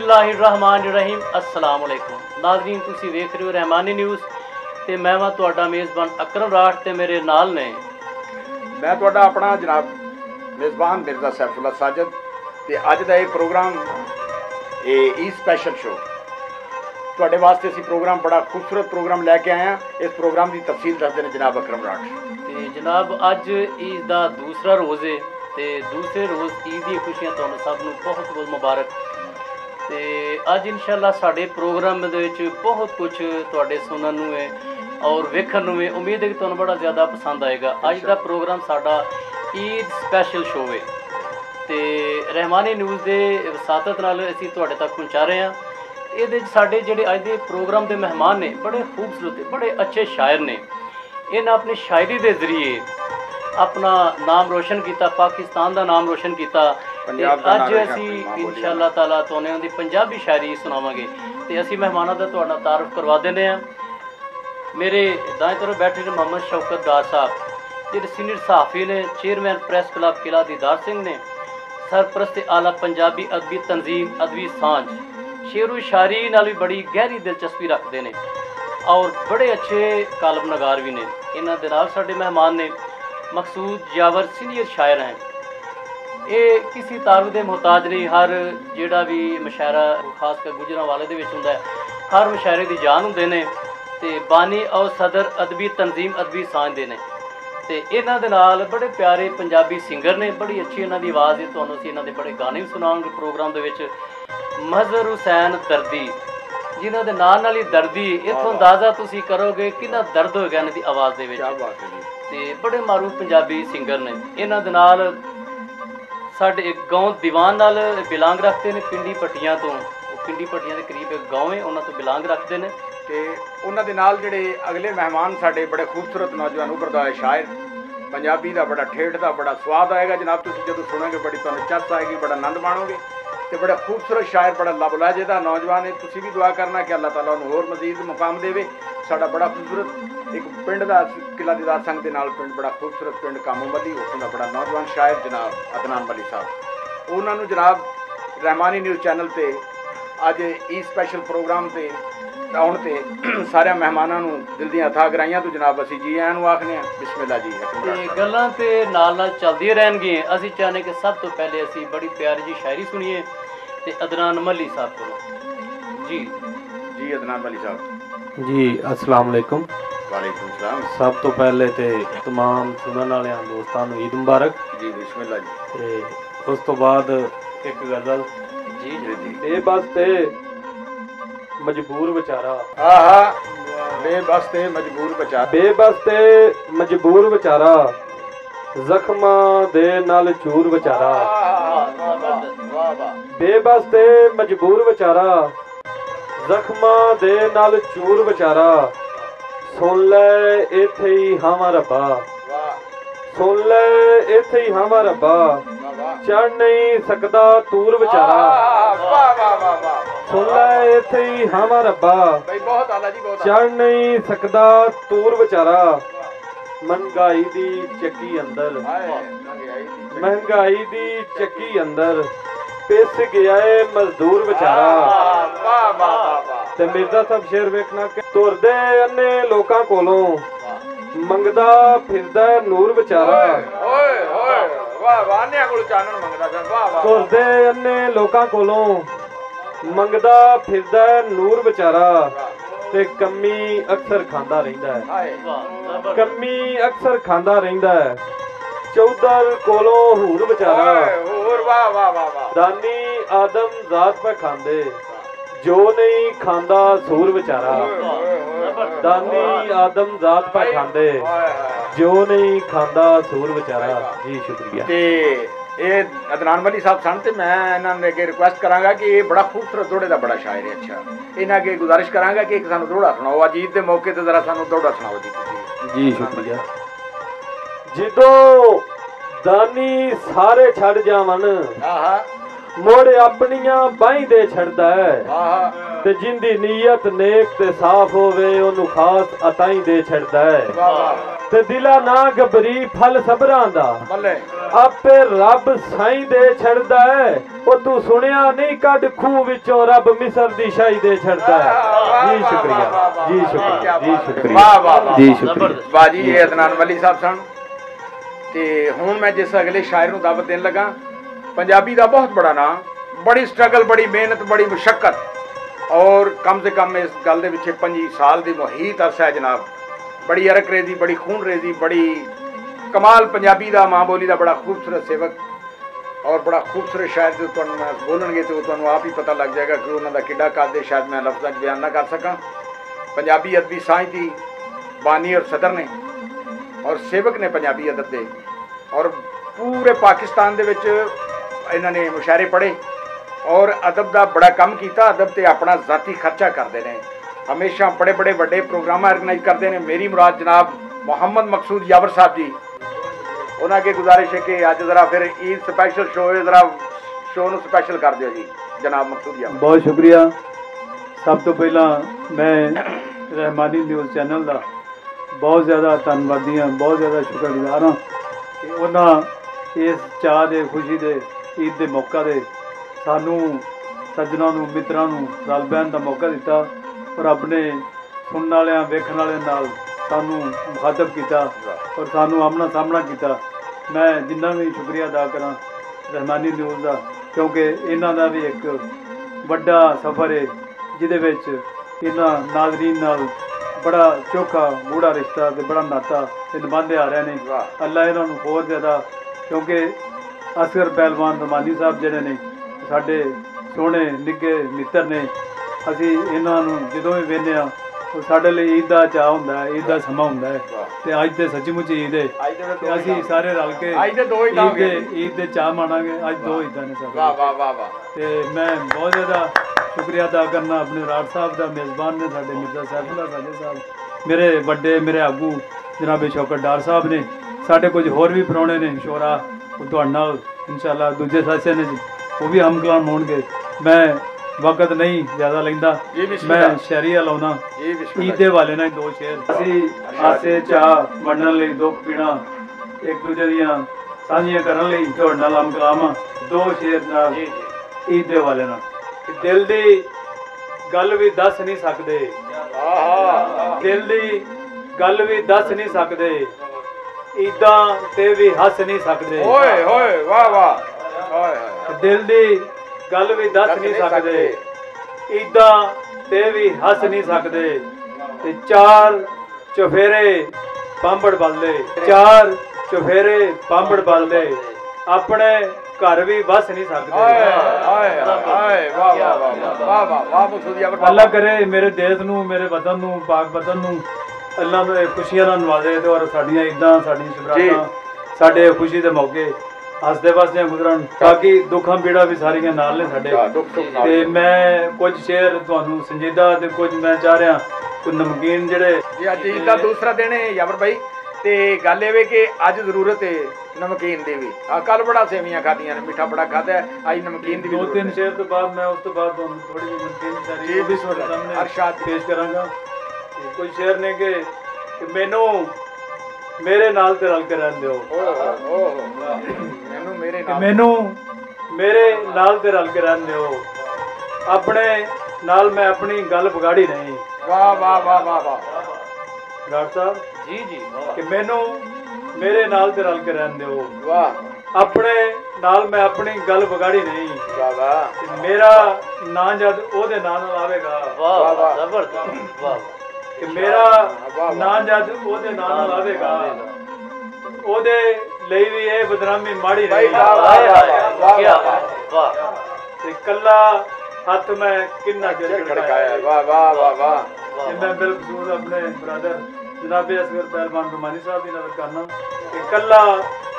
बिस्मिल्लाहिर्रहमानिर्रहीम अस्सलाम वालेकुम नाज़रीन, तुसी वेख रहे हो रहमानी न्यूज़ ते मैं वां तुहाडा मेज़बान अकरम राठ ते मेरे नाल ने मैं तुहाडा अपना जनाब मेज़बान मिर्ज़ा सैफुल्ला साजिद ते अज दा ये प्रोग्राम ई स्पैशल शो तुहाडे वास्ते असीं प्रोग्राम बड़ा खूबसूरत प्रोग्राम लैके आए हैं। इस प्रोग्राम की तफसील दसदे ने जनाब अकरम राठ। ते जनाब अज ईद दा दूसरा रोज़ है ते दूसरे रोज़ ईद दी खुशियां तुहानूं सब नूं बहुत बहुत मुबारक। ते अज इंशाअल्लाह साडे प्रोग्राम दे विच बहुत कुछ तुहाडे सुनन नूं है और वेखण नूं है। उम्मीद है कि तुहानूं बड़ा ज़्यादा पसंद आएगा। अज दा प्रोग्राम साडा ईद स्पैशल शो है ते रहमानी न्यूज़ दे वसातत नाल असीं तुहाडे तक पहुँचा रहे हैं। ਇਹਦੇ ਸਾਡੇ ਜਿਹੜੇ ਅੱਜ ਦੇ ਪ੍ਰੋਗਰਾਮ ਦੇ ਮਹਿਮਾਨ ਨੇ ਬੜੇ ਖੂਬਸੂਰਤ ਬੜੇ ਅੱਛੇ ਸ਼ਾਇਰ ਨੇ। ਇਹਨਾਂ ਆਪਣੀ ਸ਼ਾਇਰੀ ਦੇ ਜ਼ਰੀਏ ਆਪਣਾ ਨਾਮ ਰੋਸ਼ਨ ਕੀਤਾ, ਪਾਕਿਸਤਾਨ ਦਾ ਨਾਮ ਰੋਸ਼ਨ ਕੀਤਾ। ਅੱਜ ਅਸੀਂ ਇਨਸ਼ਾਅੱਲਾ ਤਾਲਾ ਤੁਹਾਨੂੰ ਦੀ ਪੰਜਾਬੀ ਸ਼ਾਇਰੀ ਸੁਣਾਵਾਂਗੇ ਤੇ ਅਸੀਂ ਮਹਿਮਾਨਾਂ ਦਾ ਤੁਹਾਡਾ ਤਾਰਫ ਕਰਵਾ ਦਿੰਦੇ ਹਾਂ। ਮੇਰੇ ਦਾएं तरफ बैठे ने मोहम्मद शौकत डार साहब ਜਿਹੜੇ ਸੀਨੀਅਰ ਸਹਾਫੀ ਨੇ, ਚੇਅਰਮੈਨ ਪ੍ਰੈਸ ਕਲੱਬ ਕਿਲਾ ਦੀਦਾਰ ਸਿੰਘ ਨੇ, सरपरस्त आला पंजाबी अदबी तंजीम अदबी सांझ शेरो शायरी नाल भी बड़ी गहरी दिलचस्पी रखते हैं और बड़े अच्छे कालम नगार भी ने। इन्हां दे नाल साडे मेहमान ने मकसूद यावर सीनियर शायर हैं। ये किसी तारुफ दे मुहताज नहीं, हर जिहड़ा भी मुशायरा खासकर गुजरांवाले दे विच हुंदा है हर मुशायरे दी जान हुंदे ने ते बानी और सदर अदबी तंजीम अदबी सांझ दे ने। ਤੇ ਇਹਨਾਂ ਦੇ ਨਾਲ बड़े प्यारे पंजाबी सिंगर ने, बड़ी अच्छी इन्हां दी आवाज़ है। तुहानूं असीं इन्हां दे बड़े गाने भी सुनावांगे प्रोग्राम दे विच। मज़हर हुसैन दर्दी जिन्हां दे नाल नाल ही दर्दी, इत्थों अंदाज़ा तुसीं करोगे किन्ना दर्द होएगा इन्हां दी आवाज़ दे विच। ते बड़े मारूफ पंजाबी सिंगर ने। इन्हां दे नाल साडे एक गाँव दीवान नाल बिलांग रखते हैं, पिंडी पट्टियां तो। पिंडी पट्टियां दे करीब एक गाँव है, उन्हां तो बिलांग रखते हैं। ਤੇ ਉਹਨਾਂ ਦੇ ਨਾਲ ਜਿਹੜੇ ਅਗਲੇ ਮਹਿਮਾਨ ਸਾਡੇ ਬੜੇ ਖੂਬਸੂਰਤ ਨੌਜਵਾਨ ਉਭਰਦਾ ਹੋਇਆ ਸ਼ਾਇਰ ਪੰਜਾਬੀ ਦਾ ਬੜਾ ਠੇਠ ਦਾ ਬੜਾ ਸਵਾਦ ਆਏਗਾ ਜਨਾਬ। ਤੁਸੀਂ ਜਦੋਂ ਸੁਣੋਗੇ ਬੜੀ ਤੁਹਾਨੂੰ ਚੱਸ ਆਏਗੀ, ਬੜਾ ਆਨੰਦ ਮਾਣੋਗੇ ਤੇ ਬੜਾ ਖੂਬਸੂਰਤ ਸ਼ਾਇਰ ਬੜਾ ਲਬਲਾਜੇ ਦਾ ਨੌਜਵਾਨ ਹੈ। ਤੁਸੀਂ ਵੀ ਦੁਆ ਕਰਨਾ ਕਿ ਅੱਲਾਹ ਤਾਲਾ ਉਹਨੂੰ ਹੋਰ ਮਜ਼ੀਦ ਮੁਕਾਮ ਦੇਵੇ। ਸਾਡਾ ਬੜਾ ਖੂਬਸੂਰਤ ਇੱਕ ਪਿੰਡ ਦਾ ਕਿਲਾ ਦੀਦਾਰ ਸੰਘ ਦੇ ਨਾਲ ਪਿੰਡ ਬੜਾ ਖੂਬਸੂਰਤ ਪਿੰਡ ਕਾਮੂ ਮੱਲੀ, ਉੱਥੋਂ ਦਾ ਬੜਾ ਨੌਜਵਾਨ ਸ਼ਾਇਰ ਜਨਾਬ ਅਦਨਾਨ ਮੱਲੀ ਸਾਹਿਬ। ਉਹਨਾਂ ਨੂੰ ਜਨਾਬ ਰਹਿਮਾਨੀ ਨਿਊਜ਼ ਚੈਨਲ 'ਤੇ ਅੱਜ ਇਹ ਸਪੈਸ਼ਲ ਪ੍ਰੋਗਰਾਮ 'ਤੇ ਆਉਣ ਤੇ ਸਾਰਿਆਂ ਮਹਿਮਾਨਾਂ ਨੂੰ ਦਿਲ ਦੀਆਂ ਅਥਾਹ ਗਰਾਈਆਂ ਤੋਂ ਜਨਾਬ ਅਸੀਂ ਜੀ ਆਇਆਂ ਨੂੰ ਆਖਦੇ ਹਾਂ। ਬਿਸਮਿਲ੍ਲਾ ਜੀ। ਤੇ ਗੱਲਾਂ ਤੇ ਨਾਲ ਨਾਲ ਚੱਲਦੀਆਂ ਰਹਿਣਗੀਆਂ। ਅਸੀਂ ਚਾਹੁੰਦੇ ਕਿ ਸਭ ਤੋਂ ਪਹਿਲੇ ਅਸੀਂ ਬੜੀ ਪਿਆਰੀ ਜੀ ਸ਼ਾਇਰੀ ਸੁਣੀਏ ਤੇ ਅਦਨਾਨ ਮੱਲੀ ਸਾਹਿਬ ਕੋਲੋਂ। ਜੀ ਜੀ ਅਦਨਾਨ ਮੱਲੀ ਸਾਹਿਬ जी अस्सलाम वालेकुम। वालेकुम सलाम। सब तो पहले तो तमाम सुनने वाले दोस्तों को ईद मुबारक जी। बिस्मिल्लाह जी। ते उस तो बाद एक गज़ल जी जी जी। बेबस ते मजबूर बेचारा। आहा बेबस ते मजबूर बेचारा। बेबस ते मजबूर बेचारा जख्मां दे नाल चूर बेचारा। बेबस ते मजबूर बेचारा जख्मां दे नाल चूर बेचारा। सुन ले इत्थे ही हावां रब्बा, सुन ले इत्थे ही हावां रब्बा, चढ़ नहीं सकदा तूर बेचारा। सुन ले इत्थे ही हावां रब्बा, चढ़ नहीं सकदा तूर बेचारा। महंगाई दी चक्की अंदर, महंगाई दी चक्की अंदर पिस गया है मजदूर बेचारा। ते मिर्जा साहब शेर वेखना कि तुरदे अन्ने लोकां कोलों मंगदा फिरदा नूर बेचारा। तुरदे अन्ने लोकां कोलों मंगदा फिरदा नूर बेचारा। ते कमी अक्सर खांदा रहिंदा है, कमी अक्सर खांदा रहिंदा है। चौधर कोलों हूर बेचारा। दानी आदम जात पे खांदे जो नहीं खांदा सूर बेचारा। दानी आदम जात पे खांदे जो नहीं खांदा सूर बेचारा। जी शुक्रिया। ते ये अदनान मली साहब सन ते मैं इन्हां ने अगे रिक्वेस्ट करांगा कि ये बड़ा खूबसूरत जोड़े दा बड़ा शायर है। अच्छा इन्हां अगे गुजारिश करांगा कि एक सानू जोड़ा सुनाओ। अज ईद दे मौके ते जरा सानू जोड़ा सुनाओ जी। जी शुक्रिया। जिदो दानी सारे छड़ जावन मुड़ अपनियां बाहीं दे छड़दा है। ਤੇ ਜਿੰਦੀ ਨੀਅਤ ਨੇਕ ਤੇ ਸਾਫ਼ ਹੋਵੇ ਉਹਨੂੰ ਖਾਸ ਅਤਾਈ ਦੇ ਛੱਡਦਾ ਹੈ। ਤੇ ਦਿਲਾ ਨਾ ਘਬਰੀ ਫਲ ਸਬਰਾਂ ਦਾ ਆਪੇ ਰੱਬ ਸਾਈਂ ਦੇ ਛੱਡਦਾ ਹੈ। ਉਹ ਤੂੰ ਸੁਣਿਆ ਨਹੀਂ ਕੱਢ ਖੂਹ ਵਿੱਚੋਂ ਰੱਬ ਮਿਸਰ ਦੀ ਸ਼ਾਹੀ ਦੇ ਛੱਡਦਾ ਹੈ। ਜੀ ਸ਼ੁਕਰੀਆ, ਜੀ ਸ਼ੁਕਰੀਆ, ਜੀ ਸ਼ੁਕਰੀਆ, ਵਾਹ ਵਾਹ ਜੀ ਸ਼ੁਕਰੀਆ। ਵਾਹ ਜੀ, ਇਹ ਅਦਨਾਨ ਵਲੀ ਸਾਹਿਬ ਸਨ। ਤੇ ਹੁਣ ਮੈਂ ਜਿਸ ਅਗਲੇ ਸ਼ਾਇਰ ਨੂੰ ਦਾਵਤ ਦੇਣ ਲੱਗਾ, ਪੰਜਾਬੀ ਦਾ ਬਹੁਤ ਬੜਾ ਨਾਮ, ਬੜੀ ਸਟਰਗਲ, ਬੜੀ ਮਿਹਨਤ, ਬੜੀ ਮੁਸ਼ੱਕਤ और कम से कम इस गल दे विच 25 साल की मुहीत अरसा है जनाब। बड़ी अरक रेजी, बड़ी खून रेजी, बड़ी कमाल पंजाबी का माँ बोली का बड़ा खूबसूरत सेवक और बड़ा खूबसूरत शायर जो तुहानूं मैं बोलणगे तो तुहानूं आप ही पता लग जाएगा कि उन्होंने किड्डा कद है, शायद मैं लफ्ज़ां च बयान ना कर सकां। पंजाबी अदबी सांझ दी बानी और सदर ने और सेवक ने पंजाबी अदब दे, और पूरे पाकिस्तान दे विच इन्हां ने मुशायरे पढ़े और अदब का बड़ा काम किया। अदब से अपना जाती खर्चा करते हैं, हमेशा बड़े बड़े बड़े प्रोग्राम ऑर्गेनाइज करते हैं। मेरी मुराद जनाब मोहम्मद मकसूद यावर साहब जी, उन्होंने अगे गुजारिश है कि अज जरा फिर ईद स्पैशल शो है, जरा शो ਨੂੰ स्पैशल कर दियो जी जनाब मकसूद यावर। बहुत शुक्रिया। सब तो पहला मैं रहमानी न्यूज़ चैनल का बहुत ज़्यादा धन्नवादी हाँ, बहुत ज़्यादा शुक्रगुजार हाँ कि उन्होंने इस चाह के खुशी के ईद के मौका दे सानू सज्जनों नूं मित्रां नूं रल बहन का मौका दिता और अपने सुनने वाले वेखण वाले नाल सानू मुखातब किया और सानू आमना सामना किया। मैं जिन्ना भी शुक्रिया अदा करा रहमानी न्यूज़ का, क्योंकि इन्हां दा भी एक वड्डा सफ़र है जिहदे विच इन्हां नाज़रीन नाल बड़ा चोखा गूढ़ा रिश्ता ते बड़ा नाता निभांदे आ रहे हैं। अल्लाह इन्हां नूं होर ज़्यादा, क्योंकि असगर पहलवान रमानी साहब जिहड़े ने साडे सोहणे निੱਘੇ मित्र ने, असी इन्हां नूं जदों भी वेखदे आ ਉਹ ਸਾਡੇ ਲਈ ईद ਦਾ ਚਾਅ ਹੁੰਦਾ है, ईद ਦਾ ਸਮਾਂ ਹੁੰਦਾ है। ਤੇ ਅੱਜ ਤੇ ਸੱਚੀਮੁੱਚ ईद है ਤੇ ਅਸੀਂ ਸਾਰੇ ਰਲ ਕੇ ईद ਦੇ ਚਾਅ ਮਾਣਾਂਗੇ। ਅੱਜ ਦੋ ईਦਾਂ ਨੇ ਸਾਡੇ। वाह वाह वाह वाह। ਤੇ मैं बहुत ज़्यादा शुक्रिया अदा करना अपने राठ साहब का, मेज़बान ने साडे मिर्ज़ा सैफुल्ला साजे साहब, मेरे ਵੱਡੇ मेरे आगू जनाब शौकत डार साहब ने, साडे कुछ होर भी परौणे ने शोरा, ਉਹ ਤੁਹਾਡੇ ਨਾਲ इंशाअल्लाह दूजे साथियां ने वो भी हम कलाम होंगे। मैं वक्त नहीं ज़्यादा लेंदा, मैं शहरी लाउना ईद के हवाले नाल दो शेर। असी आसे चाह वंडण लई दुख पीड़ा एक दूजे दियां साझियां करन लई तुहाडे नाल हम कलाम दो शेर नाल ईद के हवाले नाल। दिल दी गल भी दस नहीं सकदे, दिल दी गल भी दस नहीं सकदे, ईदां ते भी हस नहीं सकदे। ओए ओए वाह वाह। दिल दी गल भी दस नहीं सकदे, ईदां ते भी हस नहीं सकदे। ते चार चुफेरे पांबड़ बलदे, चार चुफेरे पांबड़ बलदे, अपने घर भी बस नहीं सकदे। अल्लाह करे मेरे देश नूं, मेरे वतन नूं, पाक वतन नूं अल्लाह ने खुशियां नाल नवाजे ते और साडियां ईदां, साडी शबरातां, साडे खुशी दे मौके हसदे वसदे गुजरन, ताकि दुखा पीड़ा भी सारियां नाल ने साडे। ते मैं कुछ शेर तुहानूं संजीदा ते कुछ मैं चाह रहा कोई नमकीन जेहड़े जी अज ईद दा दूसरा दिन है यावर भाई, ते गल इह कि अज जरूरत है नमकीन दी भी। कल बड़ा सेवियां खादियां ने, मिठा बड़ा खादा है, अज नमकीन दी भी। दो तीन शेर तो बाद मैं उस तो बाद तुहानूं थोड़ी जी नमकीन शायरी भी तुहाडे सामने अरशाद पेश करांगा। कुछ शेर ने कि मैनू मेरे नाल ते रल के रहन दिओ, मैनू मेरे नाल ते रल के रहन दिओ, अपने नाल मैं अपनी गल बिगाड़ी नहीं। वाह वाह वाह वाह वाह। डॉक्टर साहब जी जी कि मैनू मेरे नाल ते रल के रहन दिओ, वाह, अपने नाल मैं अपनी गल बिगाड़ी नहीं। वाह वाह। मेरा ना जद ओदे नाल आवेगा, वाह वाह जबरदस्त, वाह कि मेरा ना जद ओदे नाल आवेगा, ओदे ਲਈ भी ये बदनामी माड़ी नहीं। क्या वाह। ते कल्ला हथ मैं किन्ना चिर खड़काया। वाह वाह वाह वाह। मैं बिलखसूस अपने ब्रदर जनाब असगर पहलवान रुमानी साहब की नजर करना कि कल्ला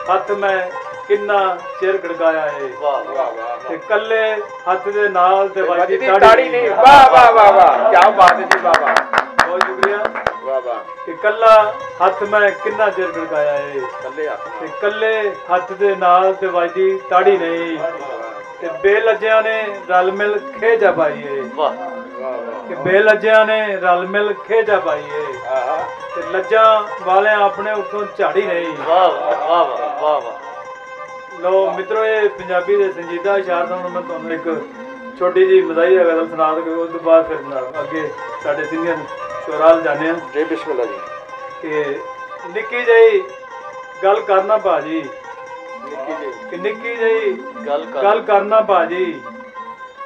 हथ मैं किन्ना चिर खड़काया है। वाह वाह वाह। ते कल्ले हथ दे नाल ते वाजी ताड़ी नहीं। वाह वाह वाह वाह, क्या बात है जी, वाह वाह, बहुत शुक्रिया। वाह वाह। कि कल्ला हथ मैं किन्ना चिर खड़काया है, कल्ले हथ ते कल्ले हथ दे नाल ते वाजी ताड़ी नहीं, ते बेलज्जियां ने रल मिल खेजा पाई है। वाह वाह कि बेलज्जियां ने रल मिल खेजा पाईए ते लज्जा वाले अपने उत्तों झाड़ी नहीं। वाह वाह वाह वाह वाह। लो मित्रों, ये पंजाबी दे संजीदा इशार सुन मैं तुहानू एक छोटी जी मदाही गल सुना दे, उस तो बाद फिर अगे साडे सीनियर शोराल जाने जी बिस्मिल्लाह जी। कि निक्की जी गल करना भाजी, कि निक्की जी गल करना भाजी,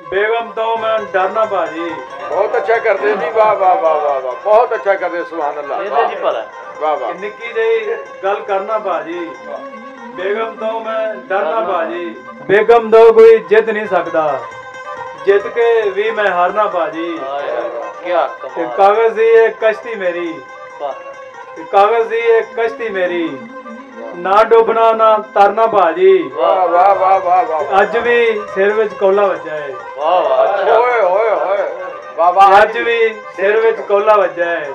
बेगम तो मैं डरना भाजी। बहुत अच्छा करते जी, वाह वाह वाह वाह वाह, बहुत अच्छा करते, सुभान अल्लाह, ਇਹਦੇ ਜੀ ਭਲਾ वाह वाह। निक्की जी गल करना भाजी, बेगम तो मैं डरना भाजी। बेगम तो कोई जित नहीं सकता, जित के भी मैं हारना भाजी। क्या कि कमाल। कागज दी एक कश्ती मेरी, वाह कि कागज दी एक कश्ती मेरी, ना डुबना ना तरना भाजी। वाह वाह वाह वाह वाह। अज भी सिर विच कोला वज्जा है, वाह वाह। अच्छा ओए ओए ओए, वाह वाह। अज भी सिर विच कोला वज्जा है,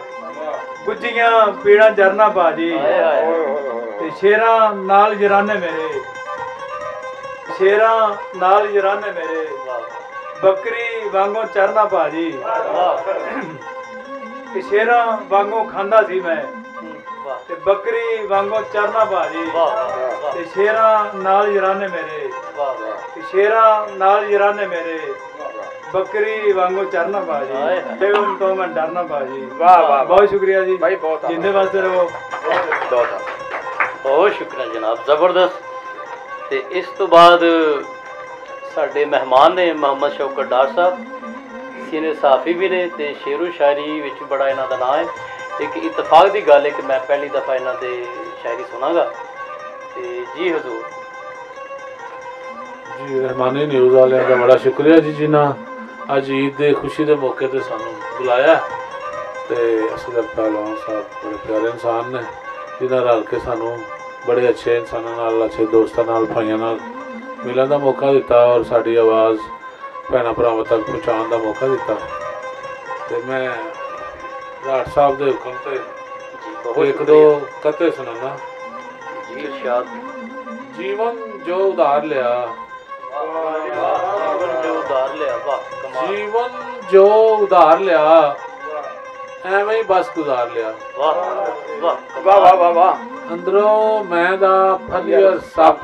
गुज्जियां पीड़ा जरना भाजी। हाय हाय। ओए ओए ओए। ते शेरां नाल जराने मेरे, शेरां नाल जराने मेरे, बकरी वांगों चरना भाजी। वाह कि शेरां वांगों खांदा सी मैं, वाह ते बकरी वांगों चरना भाजी। वाह वाह ते शेरां नाल जराने मेरे, वाह। कि शेरां नाल जराने मेरे, बकरी वांगों चरना भाजी। हाय हाय। बेगम तो मैं डरना भाजी। वाह वाह बहुत शुक्रिया जी भाई, बहुत जिंदे वास्ते रहो। बहुत शुक्रिया जनाब, जबरदस्त। ਤੇ ਇਸ ਤੋਂ ਬਾਅਦ ਸਾਡੇ ਮਹਿਮਾਨ ਨੇ ਮੁਹੰਮਦ ਸ਼ੌਕਤ ਡਾਰ ਸਾਹਿਬ, ਸੀਨੀਅਰ ਸਾਫੀ ਵੀ ਨੇ ਤੇ ਸ਼ੇਰੋ ਸ਼ਾਇਰੀ ਵਿੱਚ ਬੜਾ ਇਹਨਾਂ ਦਾ ਨਾਂ ਹੈ। ਇੱਕ ਇਤਫਾਕ ਦੀ ਗੱਲ ਹੈ ਕਿ ਮੈਂ ਪਹਿਲੀ ਦਫਾ ਇਹਨਾਂ ਦੇ ਸ਼ਾਇਰੀ ਸੁਣਾਂਗਾ। ਤੇ ਜੀ ਹਜ਼ੂਰ। ਜੀ ਰਹਿਮਾਨੀ ਨਿਊਜ਼ ਵਾਲਿਆਂ ਦਾ ਬੜਾ ਸ਼ੁਕਰੀਆ ਜੀ, ਜਿਨ੍ਹਾਂ ਅੱਜ ਈਦ ਦੇ ਖੁਸ਼ੀ ਦੇ ਮੌਕੇ ਤੇ ਸਾਨੂੰ ਬੁਲਾਇਆ। ਤੇ ਅਸਗਰ ਪਹਿਲਵਾਨ ਸਾਹਿਬ ਬੜੇ ਪਿਆਰੇ ਇਨਸਾਨ ਨੇ, ਜਿਨ੍ਹਾਂ ਰਲ ਕੇ ਸਾਨੂੰ ਬੜੇ ਅੱਛੇ ਇਨਸਾਨਾਂ ਨਾਲ, ਅੱਛੇ ਦੋਸਤਾਂ ਨਾਲ, ਭਾਈਆਂ ਨਾਲ ਮਿਲਣ ਦਾ ਮੌਕਾ ਦਿੱਤਾ ਔਰ ਸਾਡੀ ਆਵਾਜ਼ ਭੈਣਾਂ ਭਰਾਵਾਂ ਤੱਕ ਪਹੁੰਚਾਉਣ ਦਾ ਮੌਕਾ ਦਿੱਤਾ। ਤੇ ਮੈਂ ਰਾਠ ਸਾਹਿਬ ਦੇ ਹੁਕਮ ਤੇ ਇੱਕ ਦੋ ਕਤੇ ਸੁਣਾਉਣਾ। ਜੀ ਇਰਸ਼ਾਦ। ਜੀਵਨ ਜੋ ਉਧਾਰ ਲਿਆ, ਜੀਵਨ ਜੋ ਉਧਾਰ ਲਿਆ, ਵਾਹ ਕਮਾਲ। ਜੀਵਨ ਜੋ ਉਧਾਰ ਲਿਆ, ਐਵੇਂ ਹੀ ਬਸ ਗੁਜ਼ਾਰ ਲਿਆ। ਵਾਹ ਵਾਹ ਵਾਹ ਵਾਹ ਵਾਹ ਵਾਹ। ਅੰਦਰੋਂ ਮੈਂ ਦਾ ਫਲੀਅਰ ਸੱਪ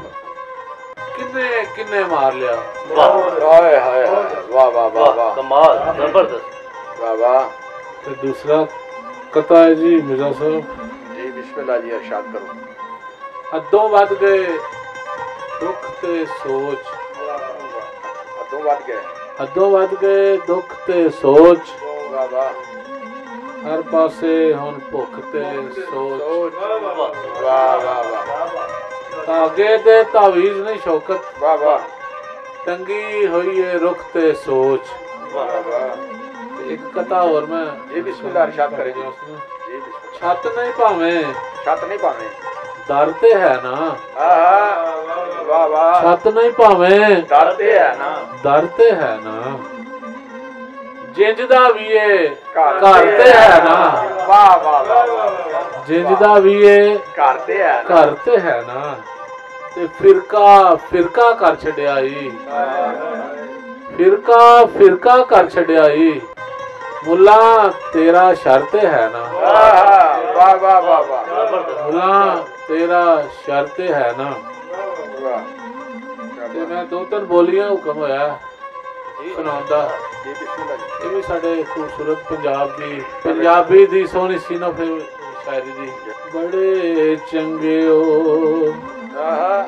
ਕਿੰਨੇ ਕਿੰਨੇ ਮਾਰ ਲਿਆ। ਵਾਹ ਹਾਏ ਹਾਏ, ਵਾਹ ਵਾਹ ਵਾਹ ਵਾਹ, ਕਮਾਲ, ਜ਼ਬਰਦਸਤ। ਵਾਹ ਵਾਹ। ਤੇ ਦੂਸਰਾ ਕਤਾ ਹੈ ਜੀ ਮਿਰਜ਼ਾ ਸਾਹਿਬ। ਜੀ ਬਿਸਮਿल्लाह ਜੀ, ਇਰਸ਼ਾਦ ਕਰੋ। ਹੱਦੋਂ ਵੱਧ ਗਏ ਦੁੱਖ ਤੇ ਸੋਚ, ਹੱਦੋਂ ਵੱਧ ਗਏ, ਹੱਦੋਂ ਵੱਧ ਗਏ ਦੁੱਖ ਤੇ ਸੋਚ, ਵਾਹ ਵਾਹ। ਹਰ ਪਾਸੇ ਹੁਣ ਭੁੱਖ ਤੇ ਸੋਚ। ਵਾਹ ਵਾਹ ਵਾਹ ਧਾਗੇ ਤੇ ਤਾਵੀਜ਼ ਨਹੀਂ ਸ਼ੌਕਤ, ਵਾਹ ਵਾਹ। ਟੰਗੀ ਹੋਈ ਏ ਰੁੱਖ ਤੇ ਸੋਚ। ਵਾਹ ਵਾਹ। ਤੇ ਇੱਕ ਕਤਾ ਹੋਰ ਮੈਂ ਜੀ ਬਿਸਮਿल्लाह ਇਰਸ਼ਾਦ ਕਰੇ ਜੀ। ਜੀ ਜੀ ਬਿਸਮਿल्लाह। ਛੱਤ ਨਹੀਂ ਭਾਵੇਂ ਛੱਤ ਨਹੀਂ ਭਾਵੇਂ, ਦਰ ਤੇ ਹੈ ਨਾ। ਆਹਾ, ਵਾਹ ਵਾਹ। ਛੱਤ ਨਹੀਂ ਭਾਵੇਂ ਡਰ ਤੇ ਹੈ ਨਾ, ਦਰ ਤੇ ਹੈ ਨਾ। ਜਿੰਜ ਦਾ ਵੀ ਏ ਘਰ ਘਰ ਤੇ ਹੈ ਨਾ। ਵਾਹ ਵਾਹ ਵਾਹ। ਜਿੰਜ ਦਾ ਵੀ ਏ ਘਰ ਤੇ ਹੈ ਨਾ। ਘਰ ਤੇ ਹੈ ਨਾ। ਤੇ ਫਿਰਕਾ ਫਿਰਕਾ ਕਰ ਛੱਡਿਆ ਈ, ਫਿਰਕਾ ਫਿਰਕਾ ਕਰ ਛੱਡਿਆ ਈ। ਮੁੱਲਾ ਤੇਰਾ ਸ਼ਰ ਤੇ ਹੈ ਨਾ। ਆਹਾ, ਵਾਹ ਵਾਹ ਵਾਹ ਵਾਹ। ਮੁੱਲਾ ਤੇਰਾ ਸ਼ਰ ਤੇ ਹੈ ਨਾ। ਵਾਹ। ਤੇ ਮੈਂ ਦੋ ਤਿੰਨ ਬੋਲੀਆਂ ਹੁਕਮ ਹੋਇਆ ਸੁਣਾਉਂਦਾ। ਜੀ ਬਿਸਮਿल्लाह ਜੀ। ਇਹ ਵੀ ਸਾਡੇ ਖੂਬਸੂਰਤ ਪੰਜਾਬ ਦੀ, ਪੰਜਾਬੀ ਦੀ ਸੋਹਣੀ ਸੀਨਫ ਸ਼ਾਇਰੀ ਦੀ। ਬੜੇ ਚੰਗੇ ਹੋ ਆਹਾ,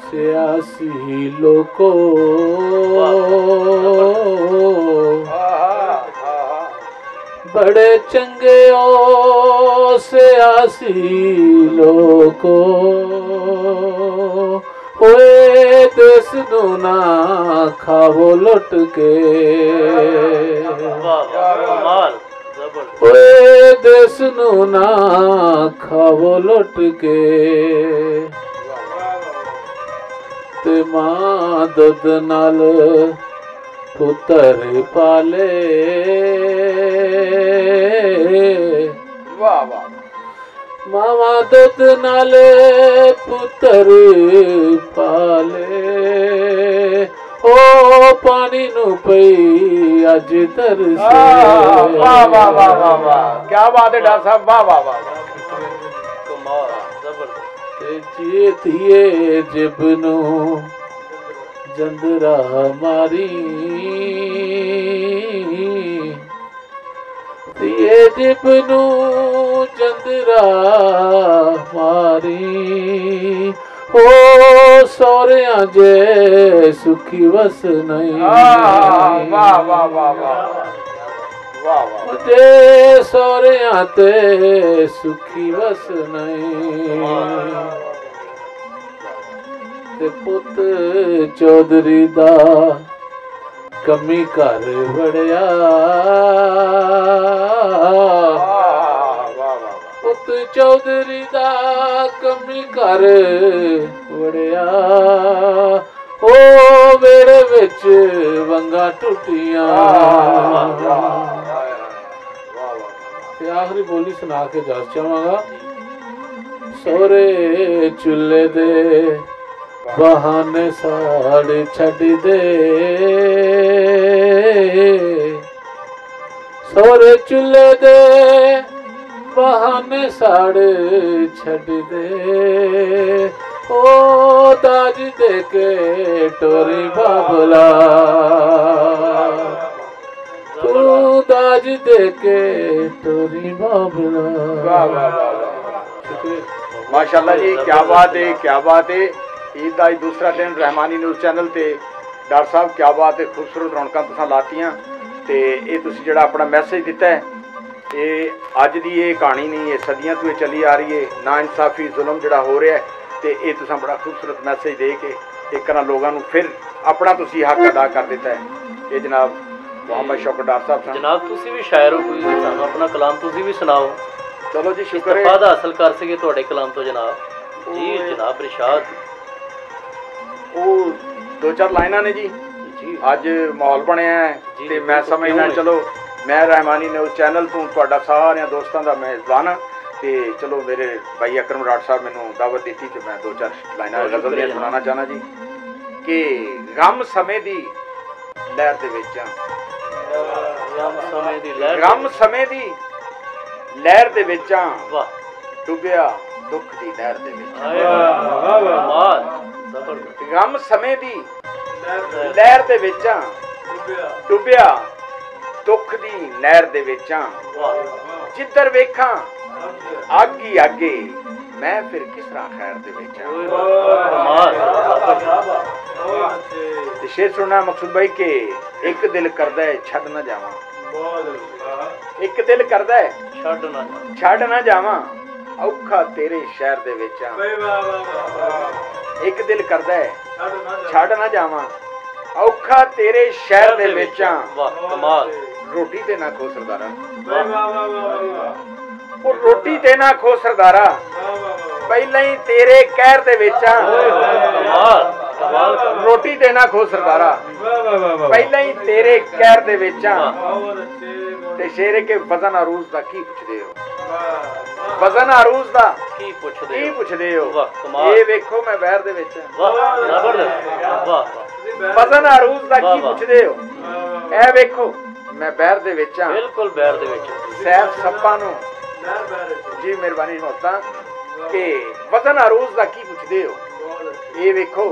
ਸਿਆਸੀ ਲੋਕੋ, ਆਹਾ, ਆਹਾ। ਬੜੇ ਚੰਗੇ ਹੋ ਸਿਆਸੀ ਲੋਕੋ, ਓਏ ਦੇਸ ਨੂੰ ਨਾ ਖਾਵੋ ਲੁੱਟ ਕੇ। ਵਾਹ ਵਾਹ ਕਮਾਲ, ਜ਼ਬਰਦਸਤ। ਓਏ ਦੇਸ ਨੂੰ ਨਾ ਖਾਵੋ ਲੁੱਟ ਕੇ। ਤੇ ਮਾਂ ਦੁੱਧ ਨਾਲ ਪੁੱਤਰ ਪਾਲੇ, ਵਾਹ ਵਾਹ। ਮਾਵਾ ਦੁੱਧ ਨਾਲ ਪੁੱਤਰ ਪਾਲੇ, ओ पानी नू पई अज तरस। वाह वाह वाह वाह वाह, क्या बात है डॉक्टर साहब, वाह वाह वाह कमाल, जबरदस्त। जीतिए जिबनू जंदरा मारी, तिए जिबनू जंदरा मारी, ओ सौरिया जे सुखी वस नहीं। वाह वाह वाह वाह वाह वाह, जे सौरिया ते सुखी वस नहीं, ते पुत चौधरी दा कमी घर वड़िया, पुत चौधरी दा कमी घर वड़िया, ओ वेड़े विच वंगा टुटियां। ते आखिरी बोली सुना के जा चाहांगा। सोरे चुल्ले दे बहाने साड़ छड़ दे, सोरे चुल्ले दे बहाने साड़ छड़ दे, ओ दाज दे के टोरी बाबला, तू दाज दे के टोरी बाबला। वाह वाह वाह, माशाल्लाह जी, क्या बात है, क्या बात है। ईद का दूसरा दिन रहमानी न्यूज़ चैनल ते डॉक्टर साहब क्या बात है, खूबसूरत रौनक तुसां लातियां ते ये तुसीं जिहड़ा अपना मैसेज दिता है, ये अज दी ये कहानी नहीं, ये सदियां तो ये चली आ रही है। ना इंसाफी जुल्म जिहड़ा हो रहा है, ते ये तुसां बड़ा खूबसूरत मैसेज दे के एक ना लोगों को फिर अपना तुसीं हक अदा कर दिता है। ये जनाब मोहम्मद शौकत डॉक्टर साहब सन। जनाब तुसी भी शायर हो, कोई सानू अपना कलाम तुसी भी सुनाओ। चलो जी, शुक्र है इस्तेफादा हासिल कर सके तुहाडे कलाम तो जनाब। जी जनाब रिशाद, वो दो चार लाइना ने जी। जी अज माहौल बनया है ते मैं समझना, चलो मैं रहमानी न्यूज़ चैनल तो तुहाडा सारे दोस्तों का मेज़बान हाँ, ते चलो मेरे भाई अकरम राठ साहब मैनू दावत दी तो मैं दो चार लाइना गज़ल दी सुनाना चाहना जी कि गम समय दी लहर दे विच गम समय दी लहर दे विच डुबिया दुख दी लहर दे विच गम समय दी लहर दे विच डुबिया दुख दी नहर दे विच जिधर वेखां अग ही अगे मैं फिर किस तरह खैर दे विच शेर सुनना मकसूद भाई के एक दिल करदा है छड़ ना जावां, एक दिल करदा है छड़ ना जावां औखा तेरे शहर दे विच, एक दिल करदा है छड़ ना जावां औखा तेरे शहर दे विच, रोटी ते ना खो सरदारा, और रोटी ते ना खो सरदारा पहला ही तेरे कहर दे विच, रोटी ते ना खो सरदारा पहला ही तेरे कहर दे विच। ते शेरे के वजन अरूज दा की पुछदे हो, वजन अरूज दा की पुछदे हो, ये वेखो मैं बहर दे विच, वजन अरूज दा की पुछदे हो, ए वेखो मैं बहर दे विच, बिल्कुल बहर दे विच सैफ सप्पा नु जी मेहरबानी होता कि वजन अरूज दा की पुछदे हो, ये वेखो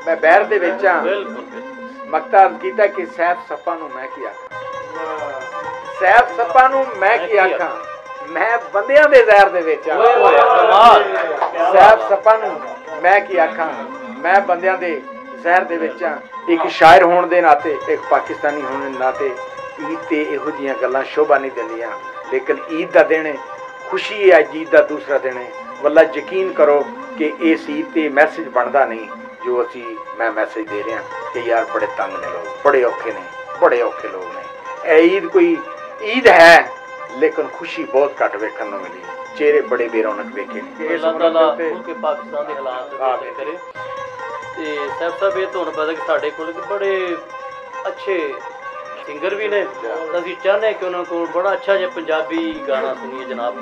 मैं बहर दे विच मकता अर्ज कीता कि सैफ सप्पा नु मैं की आखां, सैफ सप्पा नु मैं की आखां, मैं बंदियां दे ज़हर दे विच, सैफ सप्पा नु मैं की आखां, मैं बंदियां दे ज़हर दे विच। एक शायर होने दे नाते, एक पाकिस्तानी होने दे नाते ईद ते इहो जिहियां गल्लां शोभा नहीं दिंदियां, लेकिन ईद दा दिन है, खुशी है, अज ईद दा दूसरा दिन है। वल्ला यकीन करो कि इस ईद ते मैसेज बनता नहीं जो असी मैं मैसेज दे रहा कि यार बड़े तंग ने लोग, बड़े औखे ने, बड़े औखे लोग ने। ए ईद कोई ईद है लेकिन खुशी बहुत घट वेखण नूं मिली, चेहरे बड़े बेरौनक वेखे ने। अल्लाह ताला मुल्क पाकिस्तान दे हालात बेहतर करे ते साहब साहब ये तुहानूं पता कि साडे कोल बड़े अच्छे सिंगर भी ने, असीं चाहने कि उन्होंने को बड़ा अच्छा जिहा पंजाबी गाना सुनिए जनाब,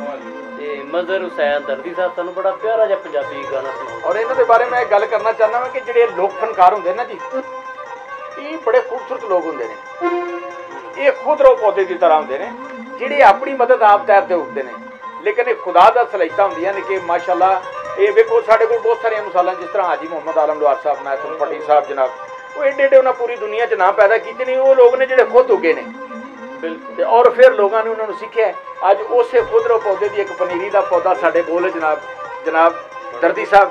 ते मजहर हुसैन दर्दी साहब सानूं बड़ा प्यारा जिहा पंजाबी गाना सुनाओ। और इन्हां दे बारे मैं गल करना चाहना वा कि जिहड़े लोक फनकार हुंदे ना जी, ये बड़े खूबसूरत लोग होंगे ने। ये खुदरो पौधे की तरह होंगे ने जिहड़े अपनी मदद आप तैर ते उगते हैं, लेकिन ये खुदा दा सलाहियतां होंदियां ने कि माशाअल्लाह ये वेखो साडे कोल बहुत सारिया मिसालां जिस तरह हाजी मोहम्मद आलम लोहार साहब नायतुल पट्टी साहब जनाब, वो एडे एडे उन्हें पूरी दुनिया च नाम पैदा किए नहीं, वो लोग ने जिहड़े खुद उगे ने बिल्कुल, और फिर लोगों ने उन्होंने सीखिया। अज उस खुदरो पौधे की एक पनीरी का पौधा साडे कोल है जनाब दर्दी साहब,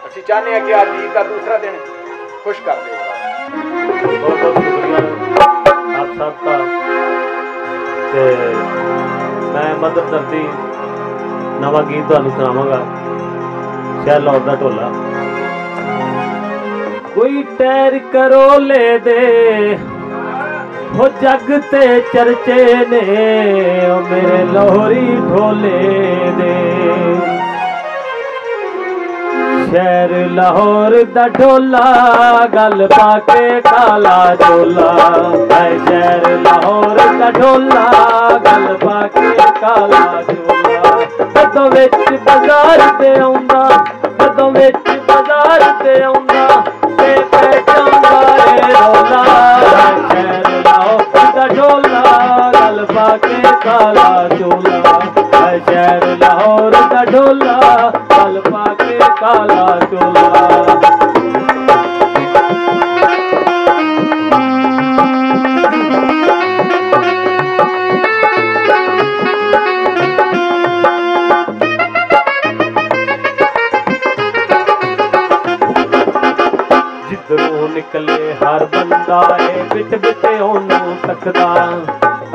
असीं चाहते हैं कि आज ईद का दूसरा दिन खुश कर दे। बहुत बहुत शुक्रिया आप सबका। मैं मदद दर्दी नवा गीत तुहानूं सुणावांगा, शहर लाहौर दा ढोला। कोई टैर करो ले दे हो जग ते चर्चे ने, ओ मेरे लाहौरी ढोले दे। शहर लाहौर दा ढोला गल पाके काला चोला, शहर लाहौर दा ढोला गल पाके काला चोला। कदों विच बाजार ते आउंदा, कदों विच बाजार ते आउंदा, ते पहचानदा ए रौला। शहर लाहौर दा ढोला गल पाके काला चोला, शहर लाहौर दा ढोला गल पाके काला चोला। जिधरों निकले हर बंदा है बिट बिटे ओनू तकदा,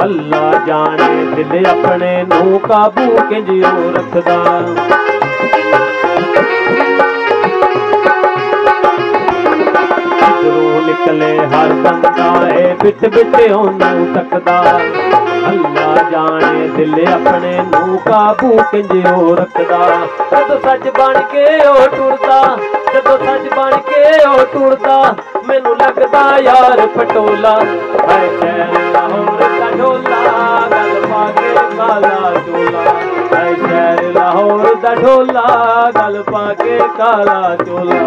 अल्लाह जाने दिल अपने नू काबू किंजियो रखदा। जिधरों निकले हर बंदा है बिट बिटे ओनू तकदा, अल्लाह जाने दिल अपने नू काबू किंजियो रखदा। जदों सच बन के ओ टुरदा, जदों सच बन के ओ टुरदा, मैनू लगदा यार पटोला। है शहर लाहौर दा ढोला गल पाके काला चोला, है शहर लाहौर दा ढोला गल पाके काला चोला।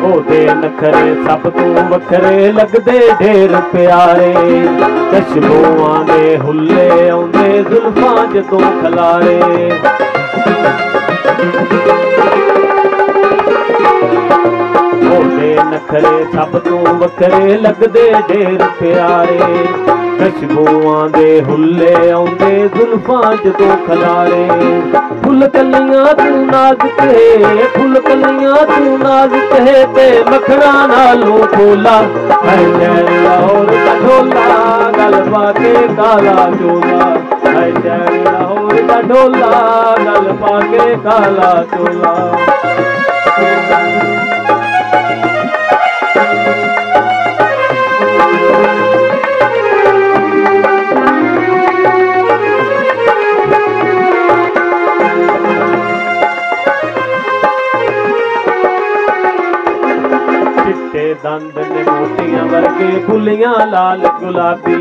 ओदे नखरे सब तू वखरे लगदे ढेर प्यारे, कशबोआं दे हुल्ले आउंदे जुल्फां जदों खलारे। ओदे नखरे सब तू वखरे लगदे ढेर प्यारे, कशबोआं दे हुल्ले आउंदे जुल्फां जदों खलारे। फुल कलियां तू नाजुक है, फुल कलियां तू नाजुक है, ते मखना नालों फूला। है शहर लाहौर दा ढोला गल पाके काला चोला, है शहर लाहौर दा ढोला गल पाके काला चोला। दंद ने मोतियां वर्गे फुलियां लाल गुलाबी,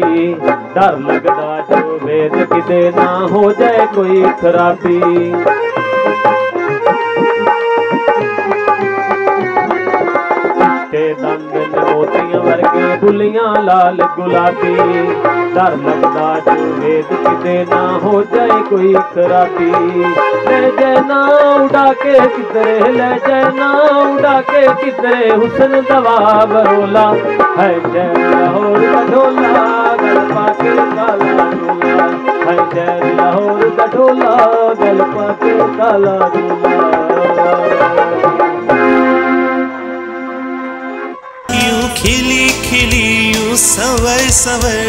डर लगदा जो वेद किते ना हो जाए कोई खराबी। दंद ने मोतियां वर्गे फुलियां लाल गुलाबी, डर लगदा जो वेद किते ना हो जाए कोई खराबी। ले जाए ना उड़ा के किधरे, ले जाए ना उड़ा के किधरे, हुस्न दवा बरोला। है शहर लाहौर दा ढोला गल पाके काला चोला, है शहर लाहौर दा ढोला गल पाके काला चोला। खिली खिली यूं सवर सवर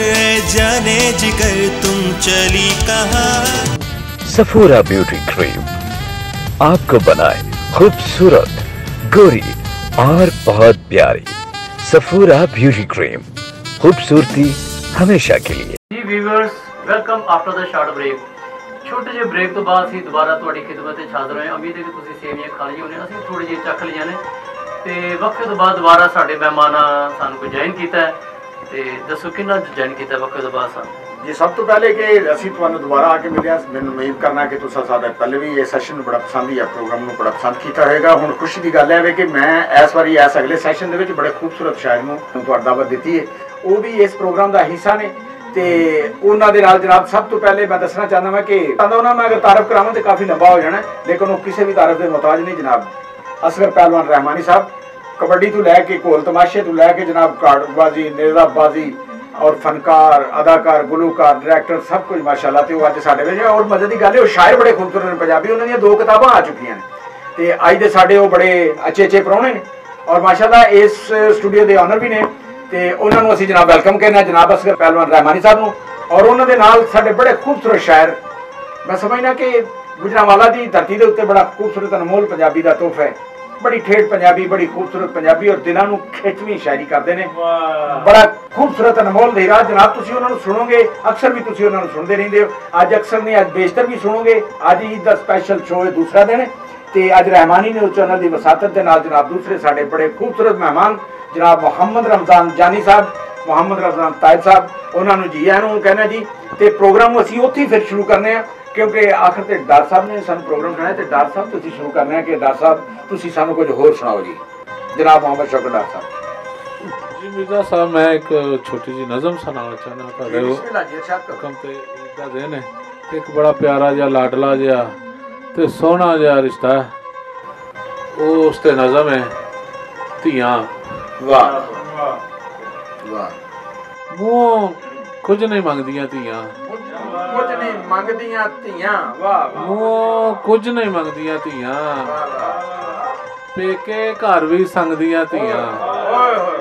जाने जिगर तुम चली कहाँ। सफूरा ब्यूटी क्रीम आपको बनाए खूबसूरत, गोरी और बहुत प्यारी। सफूरा ब्यूटी क्रीम, खूबसूरती हमेशा के लिए। जी viewers, welcome after the short break. छोटे ਜਿਹੇ ब्रेक तो बाद ਅਸੀਂ ਦੁਬਾਰਾ ਤੁਹਾਡੀ ਖਿਦਮਤ ਵਿੱਚ ਹਾਜ਼ਰ ਹੋਏ। ਉਮੀਦ ਹੈ ਕਿ ਤੁਸੀਂ ਸੇਵੀਆਂ ਖਾ ਲਈਆਂ ਹੋਣੀਆਂ, ਅਸੀਂ ਥੋੜੀ ਜਿਹੀ ਚੱਖ ਲਈਆਂ ਨੇ ਤੇ ਵਕਫੇ ਤੋਂ ਬਾਅਦ ਦੁਬਾਰਾ ਸਾਡੇ ਮਹਿਮਾਨਾਂ ਸਾਨੂੰ ਕੋਈ ਜੁਆਇਨ ਕੀਤਾ ਤੇ ਦੱਸੋ ਕਿੰਨਾ ਜੁਆਇਨ ਕੀਤਾ ਵਕਫੇ ਤੋਂ ਬਾਅਦ ਸਾਨੂੰ? ਜੀ ਸਭ ਤੋਂ ਪਹਿਲੇ ਕਿ ਅਸੀਂ ਤੁਹਾਨੂੰ ਦੁਬਾਰਾ ਆ ਕੇ ਮਿਲਿਆ, ਮੈਨੂੰ ਉਮੀਦ ਕਰਨਾ ਕਿ ਤੁਸੀਂ ਸਾਡਾ ਪਹਿਲੇ ਵੀ ਇਹ ਸੈਸ਼ਨ ਬੜਾ ਪਸੰਦ ਹੀ ਆ, ਪ੍ਰੋਗਰਾਮ ਨੂੰ ਬੜਾ ਪਸੰਦ ਕੀਤਾ ਹੋਏਗਾ। ਹੁਣ ਖੁਸ਼ੀ ਦੀ ਗੱਲ ਹੈ ਕਿ ਮੈਂ ਇਸ ਵਾਰੀ ਇਸ ਅਗਲੇ ਸੈਸ਼ਨ ਦੇ ਵਿੱਚ ਬੜੇ ਖੂਬਸੂਰਤ ਸ਼ਾਇਰ ਨੂੰ ਤੁਹਾਡੀ ਦਾਵਤ ਦਿੱਤੀ ਹੈ, ਉਹ ਵੀ ਇਸ ਪ੍ਰੋਗਰਾਮ ਦਾ ਹਿੱਸਾ ਨੇ ਤੇ ਉਹਨਾਂ ਦੇ ਨਾਲ ਜਨਾਬ ਸਭ ਤੋਂ ਪਹਿਲੇ ਮੈਂ ਦੱਸਣਾ ਚਾਹੁੰਦਾ ਮੈਂ ਕਿ ਉਹਨਾਂ ਮੈਂ ਅਗਰ ਤਾਰਫ ਕਰਾਵਾਂ ਤਾਂ ਕਾਫੀ ਲੰਬਾ ਹੋ ਜਾਣਾ, ਲੇਕਿਨ ਉਹ ਕਿਸੇ ਵੀ ਤਾਰਫ ਦੇ ਮੁਹਤਾਜ ਨਹੀਂ ਜਨਾਬ। ਅਸਗਰ ਪਹਿਲਵਾਨ ਰਹਿਮਾਨੀ ਸਾਹਿਬ ਕਬੱਡੀ ਤੋਂ ਲੈ ਕੇ ਘੋਲ ਤਮਾਸ਼ੇ ਤੋਂ ਲੈ ਕੇ ਜਨਾਬ ਕਾਰਡਬਾਜ਼ੀ, ਨਿਜ਼ਾਬਾਜ਼ੀ और फनकार, अदाकार, गुलूकार, डायरैक्टर सब कुछ माशाअल्लाह ते अज साडे विच। और मजे की गल है शायर बड़े खूबसूरत ने पंजाबी, उन्होंने 2 किताबां आ चुकी हैं ते अज दे साडे वो बड़े अच्छे प्राहुणे ने और माशाअल्लाह इस स्टूडियो के ऑनर भी ने ते उन्हां नूं असीं जनाब वेलकम करना जनाब असगर पहलवान रहमानी साहब नूं और उन्हां दे नाल साडे बड़े खूबसूरत शायर। मैं समझना कि गुजरांवाला दी धरती दे उत्ते बड़ा खूबसूरत अनमोल पंजाबी दा तोहफा है, बड़ी ठेठ पंजाबी, बड़ी खूबसूरत पंजाबी और दिलों नूं खिचवीं शायरी करते हैं, बड़ा खूबसूरत अनमोल देरा जनाब। तुसीं उन्हां नूं सुनोगे, अक्सर भी तुसीं उन्हां नूं सुनते रहिंदे हो, अज अक्सर नहीं अज बेशतर भी सुनोगे। अज ईद दा स्पैशल शो है, दूसरा दिन है ते अज रहमानी न्यूज़ चैनल की वसातत दे नाल जनाब दूसरे साडे बड़े खूबसूरत मेहमान जनाब मोहम्मद रमजान जानी साहब, मोहम्मद रमजान तायब साहब, उन्हां नूं जी आयां नूं कहना जी ते प्रोग्राम असीं उत्थे ही फिर शुरू करने आ क्योंकि आखिर ते डर साहब ने सानू प्रोग्राम सुनाया ते डर साहब तुसीं शुरू करना है कि डर साहब तुसीं सानू कुछ होर सुनाओ जी। जनाब मोहम्मद शौकत डर साहब जी। मिर्जा साहब मैं एक छोटी जी नज़म सुनाना चाहना तुहाडे हुकम ते ईद दा दिन है, एक बड़ा प्यारा जिहा लाडला जिहा ते सोहना जिहा रिश्ता है, उस ते नज़म है धीआं। वाह वाह। मूंहों कुछ नहीं मंगदियां धीआं, कुछ नहीं मंगदियां धीआं। वाह वाह। मूंहों कुछ नहीं मंगदियां धीआं, पेके घर भी संगदियां धीआं, ओए होए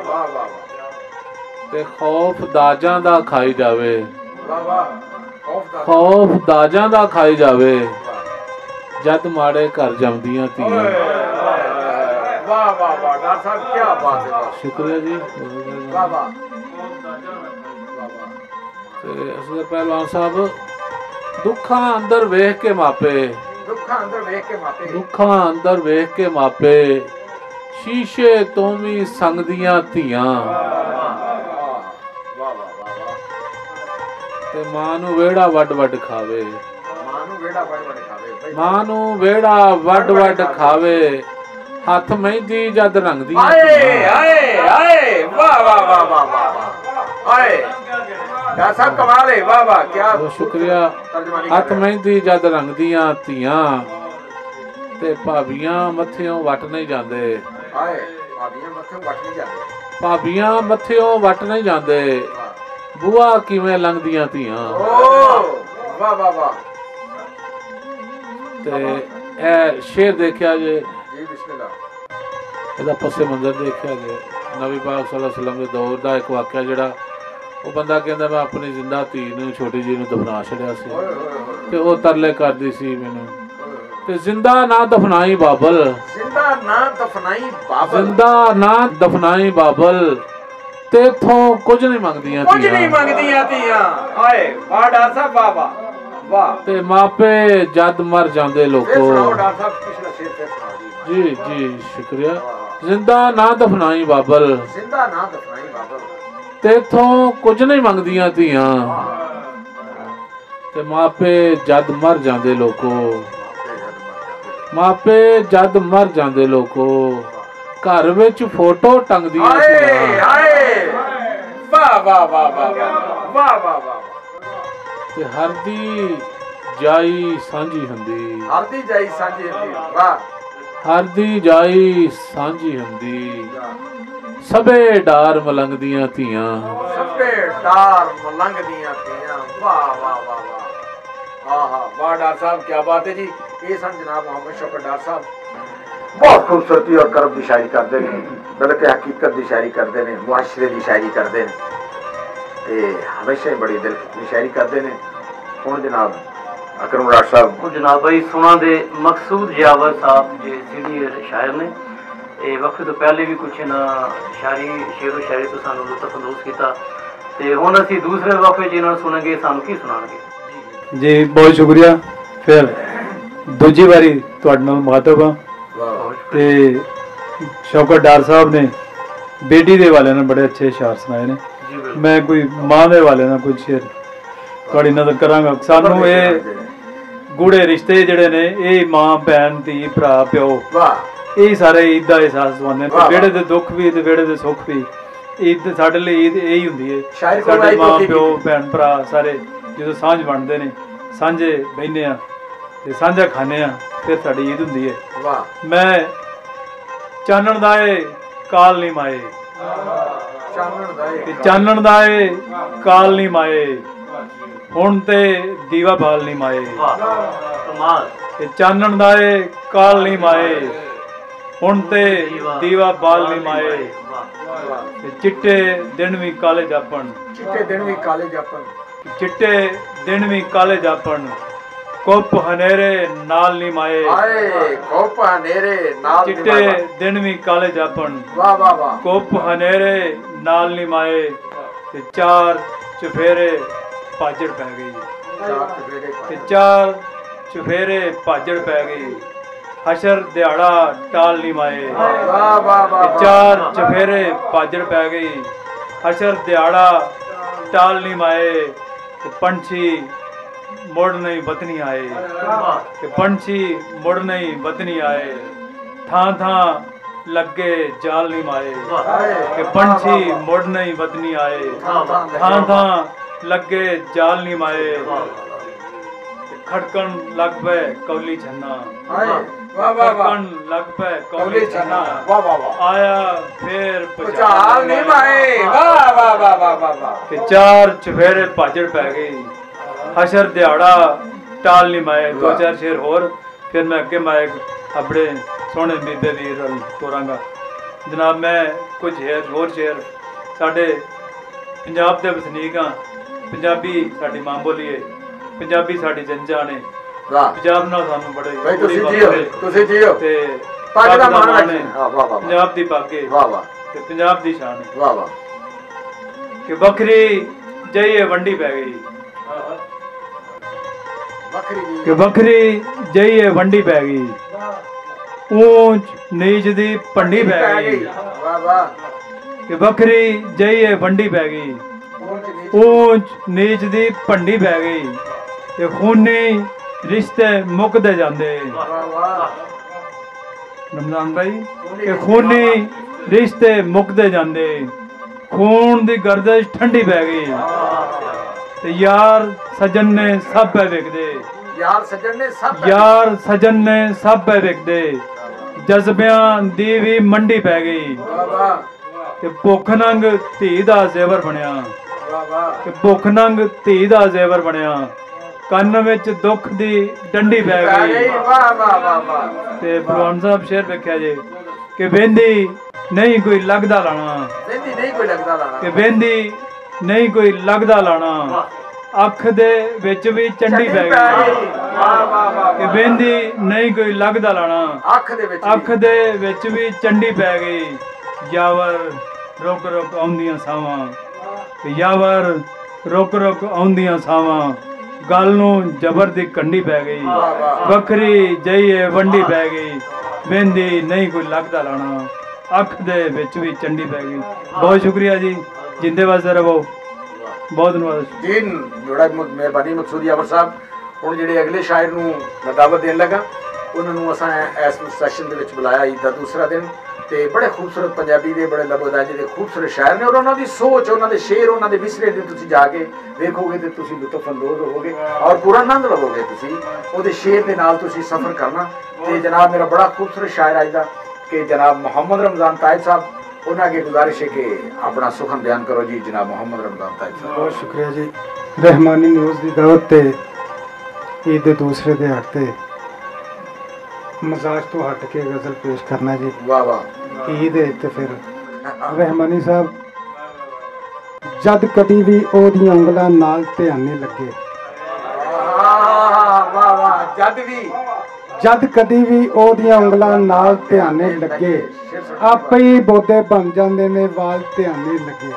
वाह वाह। ते खौफ दाजां दा खाई जावे, वाह वाह। खौफ दाजां दा खाई जावे, जद माड़े घर जमदियां धीआं। वाह वाह वाह डॉक्टर साहब क्या बात है। शुक्रिया जी। वाह वाह। असगर पहलवान साहब दुखा अंदर वेख के मापे, दुखा अंदर वेख के मापे, दुखा अंदर वेख के मापे, शीशे तो भी संगदियां धीआं, ते मां नू वेड़ा वड वड खावे, मां नू वेड़ा वड वड खावे, हथ मेहंदी जद रंगदियां धीआं। वाह वाह वाह वाह वाह। आए डॉक्टर साहब कमाल है, वाह वाह क्या शुक्रिया। हथ मेहंदी जद रंगदियां धीआं ते भाबियां मत्थियों वट नहीं जांदे, आए भाबियां मत्थियों वट नहीं जांदे, भाबियां मत्थियों वट नहीं जांदे, बुआ किवें लंघदियां धीआं। ओ वाह वाह वाह। ते ए शेर देखिया जे जी बिस्मिल्लाह, ਇਹਦਾ ਪਸੇ ਮੰਜ਼ਰ ਦੇਖਿਆ ਜੇ ਨਬੀ ਪਾਕ ਸੱਲੱਲਾਹੁ ਅਲੈहि ਵਸੱਲਮ ਦੇ ਦੌਰ ਦਾ ਇੱਕ ਵਾਕਿਆ ਜਿਹੜਾ ਉਹ ਬੰਦਾ ਕਹਿੰਦਾ ਮੈਂ ਆਪਣੀ ਜ਼ਿੰਦਾ ਧੀ ਨੂੰ ਛੋਟੀ ਜੀ ਨੂੰ ਦਫਨਾ ਛੱਡਿਆ ਸੀ ਤੇ ਉਹ ਤਰਲੇ ਕਰਦੀ ਸੀ ਮੈਨੂੰ ਤੇ ਜ਼ਿੰਦਾ ਨਾ ਦਫਨਾਈ ਬਾਬਲ, ਜ਼ਿੰਦਾ ਨਾ ਦਫਨਾਈ ਬਾਬਲ, ਜ਼ਿੰਦਾ ਨਾ ਦਫਨਾਈ ਬਾਬਲ, ਤੇਥੋਂ ਕੁਝ ਨਹੀਂ ਮੰਗਦੀਆਂ ਧੀਆਂ, ਕੁਝ ਨਹੀਂ ਮੰਗਦੀਆਂ ਧੀਆਂ। ਆਏ ਵਾਹ ਡਾਕਟਰ ਸਾਹਿਬ ਵਾਹ ਵਾਹ ਵਾਹ। ਤੇ ਮਾਪੇ ਜਦ ਮਰ ਜਾਂਦੇ ਲੋਕੋ। ਸੁਣਾਓ ਡਾਕਟਰ ਸਾਹਿਬ ਪਿਛਲਾ ਸ਼ੇਰ ਤੇ ਸੁਣਾਓ ਜੀ। ਜੀ ਜੀ ਸ਼ੁਕਰੀਆ। ਜ਼ਿੰਦਾ ਨਾ ਦਫਨਾਈ ਬਾਬਲ, ਜ਼ਿੰਦਾ ਨਾ ਦਫਨਾਈ ਬਾਬਲ, ਤੇਥੋਂ ਕੁਝ ਨਹੀਂ ਮੰਗਦੀਆਂ ਧੀਆਂ, ਤੇ ਮਾਪੇ ਜਦ ਮਰ ਜਾਂਦੇ ਲੋਕੋ, ਮਾਪੇ ਜਦ ਮਰ ਜਾਂਦੇ ਲੋਕੋ, ਘਰ ਵਿੱਚ ਫੋਟੋ ਟੰਗਦੀਆਂ ਧੀਆਂ। ਆਏ ਵਾਹ ਵਾਹ ਵਾਹ ਵਾਹ ਵਾਹ ਵਾਹ ਵਾਹ। ਤੇ ਹਰ ਦੀ ਜਾਈ ਸਾਂਝੀ ਹੁੰਦੀ, ਹਰ ਦੀ ਜਾਈ ਸਾਂਝੀ ਹੁੰਦੀ। ਵਾਹ। ਹਰ ਦੀ ਜਾਈ ਸਾਂਝੀ ਹੁੰਦੀ, ਸਭੇ ਡਾਰ ਮਲੰਗਦੀਆਂ ਧੀਆਂ, ਸਭੇ ਡਾਰ ਮਲੰਗਦੀਆਂ ਧੀਆਂ। ਵਾਹ ਵਾਹ ਵਾਹ ਵਾਹ। ਹਾਂ ਹਾਂ ਵਾਹ ਡਾਕਟਰ ਸਾਹਿਬ ਕੀ ਬਾਤ ਹੈ ਜੀ। ਇਹ ਸਨ ਜਨਾਬ ਮੁਹੰਮਦ ਸ਼ੌਕਤ ਡਾਕਟਰ ਸਾਹਿਬ, ਬਹੁਤ ਖੂਬਸੂਰਤੀ और करब की शायरी करते हैं, बल्कि हकीकत की शायरी करते हैं, मुआशरे की शायरी करते हैं, हमेशा ही बड़ी दिल की शायरी करते हैं। हुण जनाब अकरम डॉक्टर साहब जनाब भाई सुना दे मकसूद यावर साहब जे सीनियर शायर ने ਇਹ ਵਕਤ ਤੋਂ ਪਹਿਲੇ ਵੀ ਕੁਛ ਨਾ ਸ਼ਾਇਰੀ ਸ਼ੇਰੋ ਸ਼ਾਇਰੀ ਤੋਂ ਸਾਨੂੰ ਲੁਤਫ ਅੰਦੋਜ਼ ਕੀਤਾ ਤੇ ਹੁਣ ਅਸੀਂ ਦੂਸਰੇ ਵਕਫੇ 'ਚ ਇਹਨਾਂ ਨੂੰ ਸੁਣਾਂਗੇ। ਸਾਨੂੰ ਕੀ ਸੁਣਾਉਣਗੇ ਜੀ? ਬਹੁਤ ਸ਼ੁਕਰੀਆ। ਫਿਰ ਦੂਜੀ ਵਾਰੀ ਤੁਹਾਡੇ ਨਾਲ ਮੁਖਾਤਬ ਹਾਂ ਤੇ शौकत डार साहब ने बेटी के हवाले ने बड़े अच्छे इशार सुनाए ने। मैं कोई मां के हवाले ना कुछ शेर थोड़ी नजर करांगा। सानू ये गूढ़े रिश्ते जिहड़े ने ये मां भैन धी भरा प्यो ये सारे ईद का एहसास दवाने बेड़े दे दुख भी ते बेड़े दे सुख भी। ईद साडे लई ईद यही हुंदी है। साडे मां प्यो भैन भरा सारे जो सांझ बनते ने सांझे बहने आ ते सांझा खाने आ फिर साडी ईद हुंदी है। मैं चानण दाए काल नहीं माए चानण दाए काल नहीं माए हुण ते दीवा बाल नहीं माए चानण दाए काल नहीं माए हुण ते दीवा बाल नहीं माए चिट्टे दिन भी काले जापन चिट्टे दिन भी काले जापन चिट्टे दिन भी काले जापन कोप हनेरे नाल नहीं माए कोप हनेरे नाल चिट्टे दिन भी काले जापन वाह वाह वाह कोप हनेरे नाल नहीं माए ते चार चफेरे पाजड़ पै गई ते चार चफेरे पाजड़ पै गई हशर दिहाड़ा टाल नहीं माए ते चार चफेरे पाजड़ पै गई हशर दिहाड़ा टाल नहीं माए ते पंछी मुड़ नहीं वतनी आए कि पंछी मुड़ नहीं वतनी आए थां थां लगे जाल नहीं माए कि पंछी मुड़ नहीं वतनी आए थां थां लगे जाल नहीं माए खड़कन लग पे कौली छन्ना खड़कन लग पे कौली छन्ना आया फिर पचाल नहीं माए वाह वाह वाह वाह वाह कि चार चफेरे पाजड़ पै गई हशर दिहाड़ा टाल नहीं माए। दो चार शेर होर फिर मैं अगे माए अपने सोहने बीबे वीर तोरांगा जनाब। मैं कुछ होर शेर साडे पंजाब दे वसनीक हाँ पंजाबी साडी मां बोली है पंजाबी साडी जंजा ने पंजाब नाल सानू बड़े ते पग दा मान है पंजाब दी पग है ते पंजाब दी शान है कि बकरी जाइए वंडी पै गई कि बकरी जाइए वंडी पै गई ऊंच नीच दी पंडी पै गई कि बकरी जाइए वंडी पै गई ऊंच नीच दी पंडी पै गई ते खूनी रिश्ते मुकदे जांदे रमजान भाई कि खूनी रिश्ते मुकदे जांदे खून दी गर्दिश ठंडी पै गई ते यार सजन ने सब पे विकदे यार सजन ने सब पे विकदे जज्बियां दी भी मंडी पै गई ते भुख नंग धी दा जेवर बनया ते भुख नंग धी दा जेवर बनया ਕੰਨ ਵਿੱਚ ਦੁੱਖ ਦੀ ਡੰਡੀ ਪੈ ਗਈ ਤੇ ਭਗਵਾਨ ਸਾਹਿਬ ਸ਼ੇਰ ਵੇਖਿਆ ਜੇ ਕਿ ਵੇਂਦੀ ਨਹੀਂ ਕੋਈ ਲੱਗਦਾ ਲਾਣਾ ਵੇਂਦੀ ਨਹੀਂ ਕੋਈ ਲੱਗਦਾ ਲਾਣਾ ਕਿ ਵੇਂਦੀ ਨਹੀਂ ਕੋਈ ਲੱਗਦਾ ਲਾਣਾ ਅੱਖ ਦੇ ਵਿੱਚ ਵੀ ਚੰਡੀ ਪੈ ਗਈ ਕਿ ਵੇਂਦੀ ਨਹੀਂ ਕੋਈ ਲੱਗਦਾ ਲਾਣਾ ਅੱਖ ਦੇ ਵਿੱਚ ਵੀ ਚੰਡੀ ਪੈ ਗਈ ਯਾਵਰ ਰੁਕ ਰੁਕ ਆਉਂਦੀਆਂ ਸਾਵਾਂ ਯਾਵਰ ਰੁਕ ਰੁਕ ਆਉਂਦੀਆਂ ਸਾਵਾਂ गल नूं जबर दी कंडी पै गई बकरी जाइए वंडी पै गई बेंदी नहीं कोई लगदा लाना अख दे विच भी चंडी पै गई। बहुत शुक्रिया जी जिंदे वास्ते रहो बहुत धन्यवाद जी बड़ा मेहरबानी मकसूदी अमर साहब। हुण जिहड़े अगले शायर नूं मैं दावत देण लगा उन्हां नूं असां इस सैशन दे विच बुलाया ईद दा दूसरा दिन ते बड़े खूबसूरत पंजाबी दे बड़े लबोदाजे दे खूबसूरत शायर ने और उन्हां दी सोच उन्हां दे शेर उन्हां दे विसरे दे तुसीं जाके वेखोगे ते तुसीं लुत्फ अंदोज होवोगे और पूरा आनंद लवोगे तुसीं ओहदे शेर दे नाल तुसीं सफर करना। ते जनाब मेरा बड़ा खूबसूरत शायर अज दा कि जनाब मोहम्मद रमजान ताहिर साहब उन्हां अगे गुजारिश है कि अपना सुखन बयान करो जी जनाब मोहम्मद रमजान ताहिर साहब। बहुत शुक्रिया जी रहमानी न्यूज़ दी दावत ते ईद दे दूसरे दे हट मजाज तो हट के गज़ल पेश करना जी। वाह वाह ईद है ते फिर रहमानी साहब जद कदी भी ओदी उंगलां नाल ध्याने लगे वाह वाह जद कदी भी ओदियां उंगलां नाल ध्याने लगे आपे ही बोदे बन जांदे ने वाल ध्याने लगे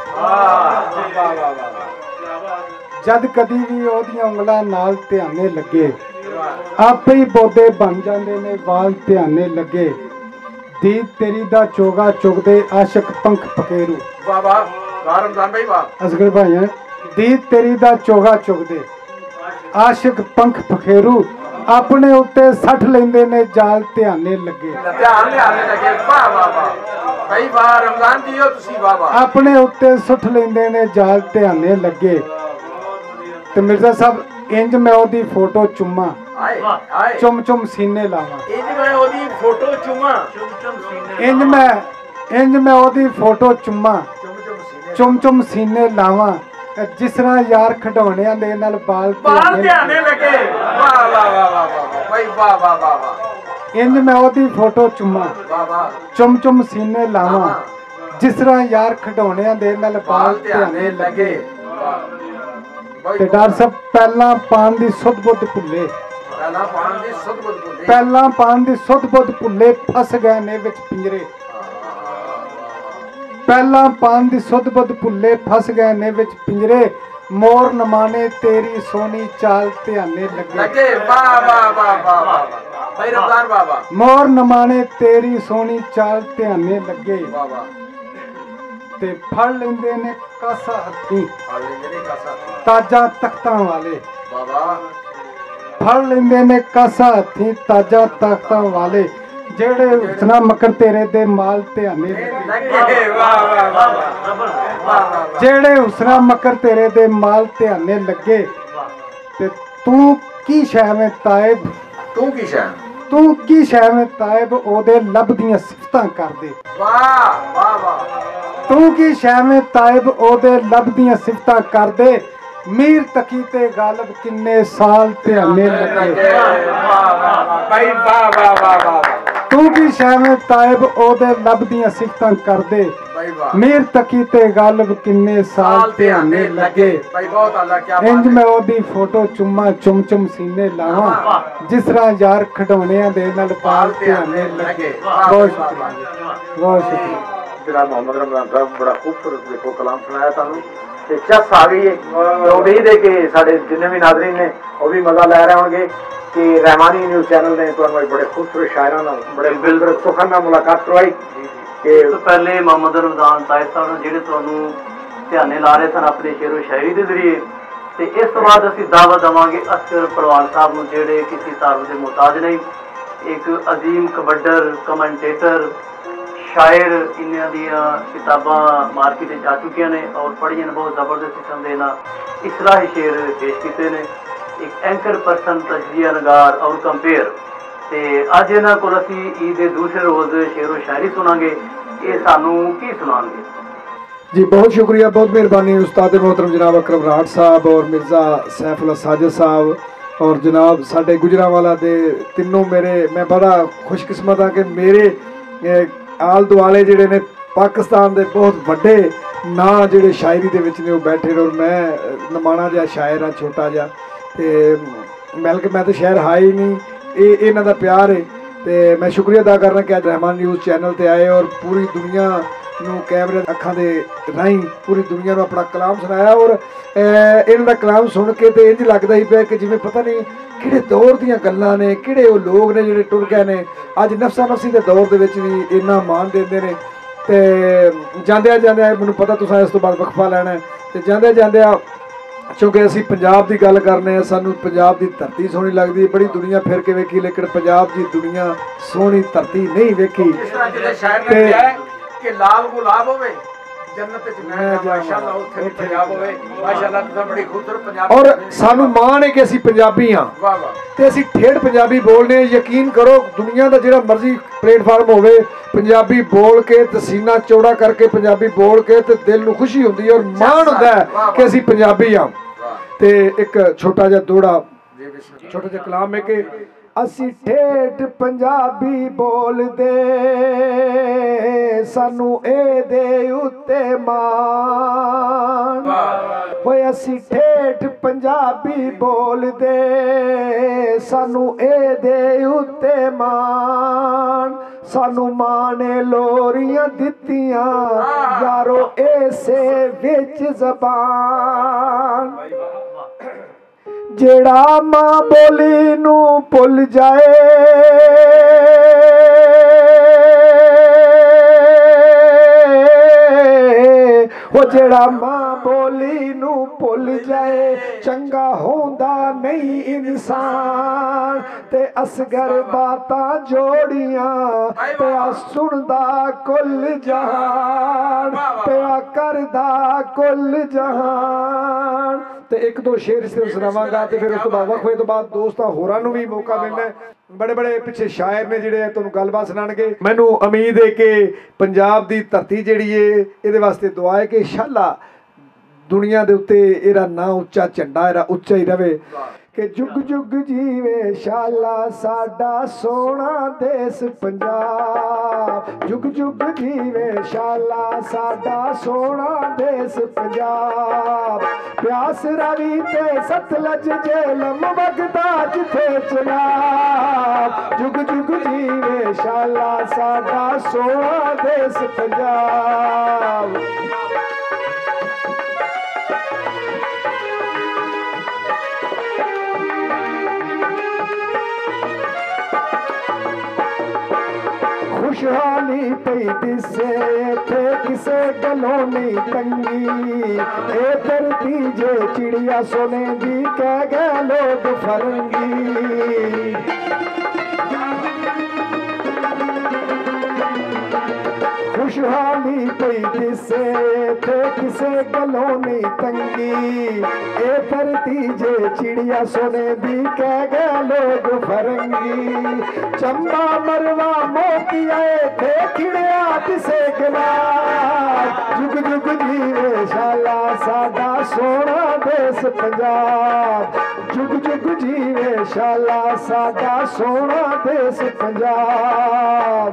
जद कदी भी ओदियां उंगलां नाल ध्याने लगे आपे ही बोदे बन जांदे ने वाल ध्याने लगे ਦੀਦ ਤੇਰੀ ਦਾ ਚੋਗਾ ਚੁਗਦੇ ਆਸ਼ਿਕ ਪੰਖ ਪਕੇਰੂ। ਵਾਹ ਵਾਹ ਰਮਜ਼ਾਨ ਭਾਈ ਵਾਹ। ਅਸਗਰ ਭਾਈਆਂ ਦੀਦ ਤੇਰੀ ਦਾ ਚੋਗਾ ਚੁਗਦੇ ਆਸ਼ਿਕ ਪੰਖ ਪਖੇਰੂ ਆਪਣੇ ਉੱਤੇ ਸੱਟ ਲੈਂਦੇ ਨੇ ਜਾਲ ਧਿਆਨੇ ਲੱਗੇ। ਧਿਆਨ ਲਿਆਣੇ ਲੱਗੇ ਵਾਹ ਵਾਹ ਵਾਹ ਭਾਈ ਵਾਹ ਰਮਜ਼ਾਨ ਜੀ ਹੋ ਤੁਸੀਂ ਵਾਹ ਵਾਹ। ਆਪਣੇ ਉੱਤੇ ਸੁੱਟ ਲੈਂਦੇ ਨੇ ਜਾਲ ਧਿਆਨੇ ਲੱਗੇ। ਤੇ ਮਿਰਜ਼ਾ ਸਾਹਿਬ ਇੰਜ ਮੈਂ ਉਹਦੀ ਫੋਟੋ ਚੁੰਮਾ ਚੁੰਮ ਚੁੰਮ ਸੀਨੇ ਲਾਵਾਂ। ਇੰਜ ਮੈਂ ਉਹਦੀ ਫੋਟੋ ਚੁੰਮਾ ਇੰਜ ਮੈਂ ਉਹਦੀ ਫੋਟੋ ਚੁੰਮਾ ਚੁੰਮ ਚੁੰਮ ਸੀਨੇ ਲਾਵਾਂ। ਜਿਸ ਤਰ੍ਹਾਂ ਯਾਰ ਖਿਡੌਣਿਆਂ ਦੇ ਨਾਲ ਬਾਲ ਧਿਆਨੇ ਲੱਗੇ ਵਾਹ ਵਾਹ ਵਾਹ ਵਾਹ ਭਾਈ ਵਾਹ ਵਾਹ ਵਾਹ ਵਾਹ। ਇੰਜ ਮੈਂ ਉਹਦੀ ਫੋਟੋ ਚੁੰਮਾ ਵਾਹ ਵਾਹ ਚੁੰਮ ਚੁੰਮ ਸੀਨੇ ਲਾਵਾਂ। ਜਿਸ ਤਰ੍ਹਾਂ ਯਾਰ ਖਿਡੌਣਿਆਂ ਦੇ ਨਾਲ ਬਾਲ ਧਿਆਨੇ ਲੱਗੇ। ਤੇ ਡਾਕਟਰ ਸਾਹਿਬ ਪਹਿਲਾਂ ਪਾਣ ਦੀ ਸੁੱਧ ਬੁੱਧ ਭੁੱਲੇ ਪਹਿਲਾਂ ਪਾਣ ਦੀ ਸੁੱਧ ਬੁੱਧ ਭੁੱਲੇ ਫਸ ਗਏ ਨੇ ਵਿੱਚ ਪਿੰਜਰੇ। ਪਹਿਲਾਂ ਪਾਣ ਦੀ ਸੁੱਧ ਬੁੱਧ ਭੁੱਲੇ ਫਸ ਗਏ ਨੇ ਵਿੱਚ ਪਿੰਜਰੇ। ਮੋਰ ਨਮਾਣੇ ਤੇਰੀ ਸੋਹਣੀ ਚਾਲ ਧਿਆਨੇ ਲੱਗੇ। ਵਾਹ ਵਾਹ ਵਾਹ ਵਾਹ ਵਾਹ ਭਾਈ ਰਮਜ਼ਾਨ ਵਾਹ ਵਾਹ। ਮੋਰ ਨਮਾਣੇ ਤੇਰੀ ਸੋਹਣੀ ਚਾਲ ਧਿਆਨੇ ਲੱਗੇ। ਵਾਹ ਵਾਹ। ਤੇ ਫੜ ਲੈਂਦੇ ਨੇ ਕਾਸਾ ਹੱਥੀ ਤਾਜਾ ਤਖਤਾਂ ਵਾਲੇ। ਵਾਹ ਵਾਹ। ਫੜ ਲੈਂਦੇ ਨੇ ਕਾਸਾ ਹੱਥੀ ਤਾਜਾ ਤਖਤਾਂ ਵਾਲੇ। ਜਿਹੜੇ ਹੁਸਨਾ ਮਕਰ ਤੇਰੇ ਦੇ ਮਾਲ ਧਿਆਨੇ ਲੱਗੇ। ਵਾਹ ਵਾਹ ਵਾਹ। ਜਿਹੜੇ ਹੁਸਨਾ ਮਕਰ ਤੇਰੇ ਦੇ ਮਾਲ ਧਿਆਨੇ ਲੱਗੇ। ਤੇ ਤੂੰ ਕੀ ਸ਼ੈ ਮੈਂ ਤਾਇਬ ਤੂੰ ਕੀ ਸ਼ੈ ਤੂੰ ਕੀ ਸ਼ੈ ਮੈਂ ਤਾਇਬ ਉਹਦੇ ਲੱਭ ਦੀਆਂ ਸਿਫਤਾਂ ਕਰਦੇ। ਵਾਹ ਵਾਹ ਵਾਹ। ਤੂੰ ਕੀ ਸ਼ੈ ਮੈਂ ਤਾਇਬ ਉਹਦੇ ਲੱਭ ਦੀਆਂ ਸਿਫਤਾਂ ਕਰਦੇ। ਮੀਰ ਤਕੀ ਤੇ ਗਾਲਬ ਕਿੰਨੇ ਸਾਲ ਧਿਆਨੇ ਲੱਗੇ। ਵਾਹ ਵਾਹ ਭਾਈ ਵਾਹ ਵਾਹ ਵਾਹ ਵਾਹ। ਤੂੰ ਕੀ ਸ਼ੈ ਮੈਂ ਤਾਇਬ ਉਹਦੇ ਲੱਭ ਦੀਆਂ ਸਿਫਤਾਂ ਕਰਦੇ। ਮੀਰ ਤਕੀ ਤੇ ਗਾਲਬ ਕਿੰਨੇ ਸਾਲ ਧਿਆਨੇ ਲੱਗੇ। ਇੰਜ ਮੈਂ ਉਹਦੀ ਫੋਟੋ ਚੁੰਮਾ ਚੁੰਮ ਚੁੰਮ ਸੀਨੇ ਲਾਵਾਂ। ਜਿਸ ਤਰ੍ਹਾਂ ਯਾਰ ਖਿਡੌਣਿਆਂ ਦੇ ਨਾਲ ਪਾਲ ਧਿਆਨੇ ਲੱਗੇ। ਬਹੁਤ ਸ਼ੁਕਰੀਆ ਬਹੁਤ ਸ਼ੁਕਰੀਆ। जनाब मोहम्मद रमजान साहब बड़ा खूबसूरत देखो कलाम सुनाया सानू ते चस आ गई है। तो उम्मीद है कि साढ़े जिन्ने भी नाजरीन ने वो भी मजा लै रहे होंगे कि रहमानी न्यूज़ चैनल ने तुहानू बड़े खूबसूरत शायरां नाल बड़े खूबसूरत सुखन नाल मुलाकात करवाई। कि तो पहले मोहम्मद रमजान ताहिर साहब ने जिहड़े तुहानू ध्याने ला रहे सन अपने शेरो शायरी के जरिए। तो इस तो बाद असीं दावत देवांगे असगर परवान साहब नूं जिहड़े किसी तारुफ के मुहताज नहीं। एक अजीम कबड्डर कमेंटेटर शायर इन्हां दियां किताबां मार्केट आ चुकियां ने और पढ़ियां बहुत जबरदस्त किस्म दे नाल इस्लाही शेर पेश कीते ने। एक एंकर पर्सन तजजिया नगार और कंपेयर। तो अज इन्हां कोल असीं ईद दे दूसरे रोज़ शेरो शायरी सुनांगे। ये सानू की सुनाएंगे? जी बहुत शुक्रिया बहुत मेहरबानी उस्ताद मोहतरम जनाब अकरम राठ साहब और मिर्ज़ा सैफुल्ला साजिद साहब और जनाब साडे गुजरांवाला दे तीनों मेरे मैं बड़ा खुशकिस्मत हाँ कि मेरे आल दुआले जिहड़े ने पाकिस्तान दे बहुत वड्डे नां जिहड़े शायरी दे विच ने वो बैठे और मैं नमाणा जिहा शायर हाँ छोटा जिहा। ते बल्कि मैं तो शहर है ही नहीं ये इन्हां दा प्यार है। तो मैं शुक्रिया अदा करना कि अज रहमान न्यूज़ चैनल ते आए और पूरी दुनिया नूं कैमरे अखां दे राहीं पूरी दुनिया नूं अपना कलाम सुनाया। और इन्हां दा कलाम सुन के तो इंज लगदा ही पिया कि जिवें पता नहीं किहड़े दौर दीयां गल्लां ने किहड़े वो लोग ने जिहड़े टुर गए ने अज नफसा नफसी के दौर दे विच भी इन्ना मान देंदे ने। ते जांदियां जांदियां मैनूं पता तुसां इस तो बाद वक्फा लैणा है। ते जांदियां जांदियां क्योंकि असीं पंजाब की गल करने सानू पंजाब की धरती सोहनी लगती है। बड़ी दुनिया फिर के वेखी लेकिन पंजाब की दुनिया सोहनी धरती नहीं वेखी। कि लाल गुलाब होवे जन्नत च मैं माशाअल्लाह उत्थे भी पंजाब होवे माशाअल्लाह तुसां बड़ी खूबसूरत पंजाब। और सानू मान है कि असीं पंजाबी हां वाह वाह ते असीं ठेठ पंजाबी बोलने। यकीन करो दुनिया का जिहड़ा मर्जी प्लेटफार्म होवे पंजाबी बोल के ते सीना चौड़ा करके पंजाबी बोल के ते दिल नूं खुशी हुंदी है और मान हुंदा है कि असीं पंजाबी हां। ते एक छोटा जिहा दोड़ा छोटा जिहा कलाम है कि असी ठेठ पंजाबी बोल दे सानू ए दे उत्ते मान होए। असी ठेठ पंजाबी बोल दे सानू ए दे उत्ते मान। सानू माने लोरियां दित्तियां यारो ऐसे विच जबान। जेड़ा मां बोली नू भुल जाए वो जेड़ा मां बोली नू भुल जाए चंगा होंदा नहीं इंसान ते असगर बातां जोड़ियां पिया सुनदा कुल जहान पिया करदा कुल जहान। ते एक दो शेर सिर्फ सुनावांगा ते फिर उस तो बाद वक्फे तो बाद दोस्तां होरां नू भी मौका मिलना है। बड़े बड़े पिछे शायर ने जिहड़े तुहानूं गलबात सुनाणगे। मैनूं उम्मीद है कि पंजाब दी धरती जिहड़ी है इहदे वास्ते दुआ है कि इंशाअल्लाह दुनिया दे उत्ते इहदा नां उच्चा झंडा इहदा उच्चा ही रवे कि जुग जुग जीवे शाला साडा सोना देश पंजाब। जुग जुग जीवे शाला साडा सोना देश पंजाब। प्यास रवि ते सतलज झेलम वगदा जिथे चनाब। जुग जुग जीवे शाला साडा सोना देश पंजाब। खुशहाली पई दिसे थे किसे गलों नी तंगी ए धरती जे चिड़िया सोने दी कह गए लोग फरंगी। खुशहाली पई दिसे थे किसे गलों नी तंगी ए धरती जे चिड़िया सोने दी कह गए लोग फरंगी। चंबा मरवा मोती आए थे खिड़िया दिसे गुलाब। जुग जुग जीवे शाला साडा सोना देश पंजाब। जुग जुग जीवे शाला साडा सोना देश पंजाब।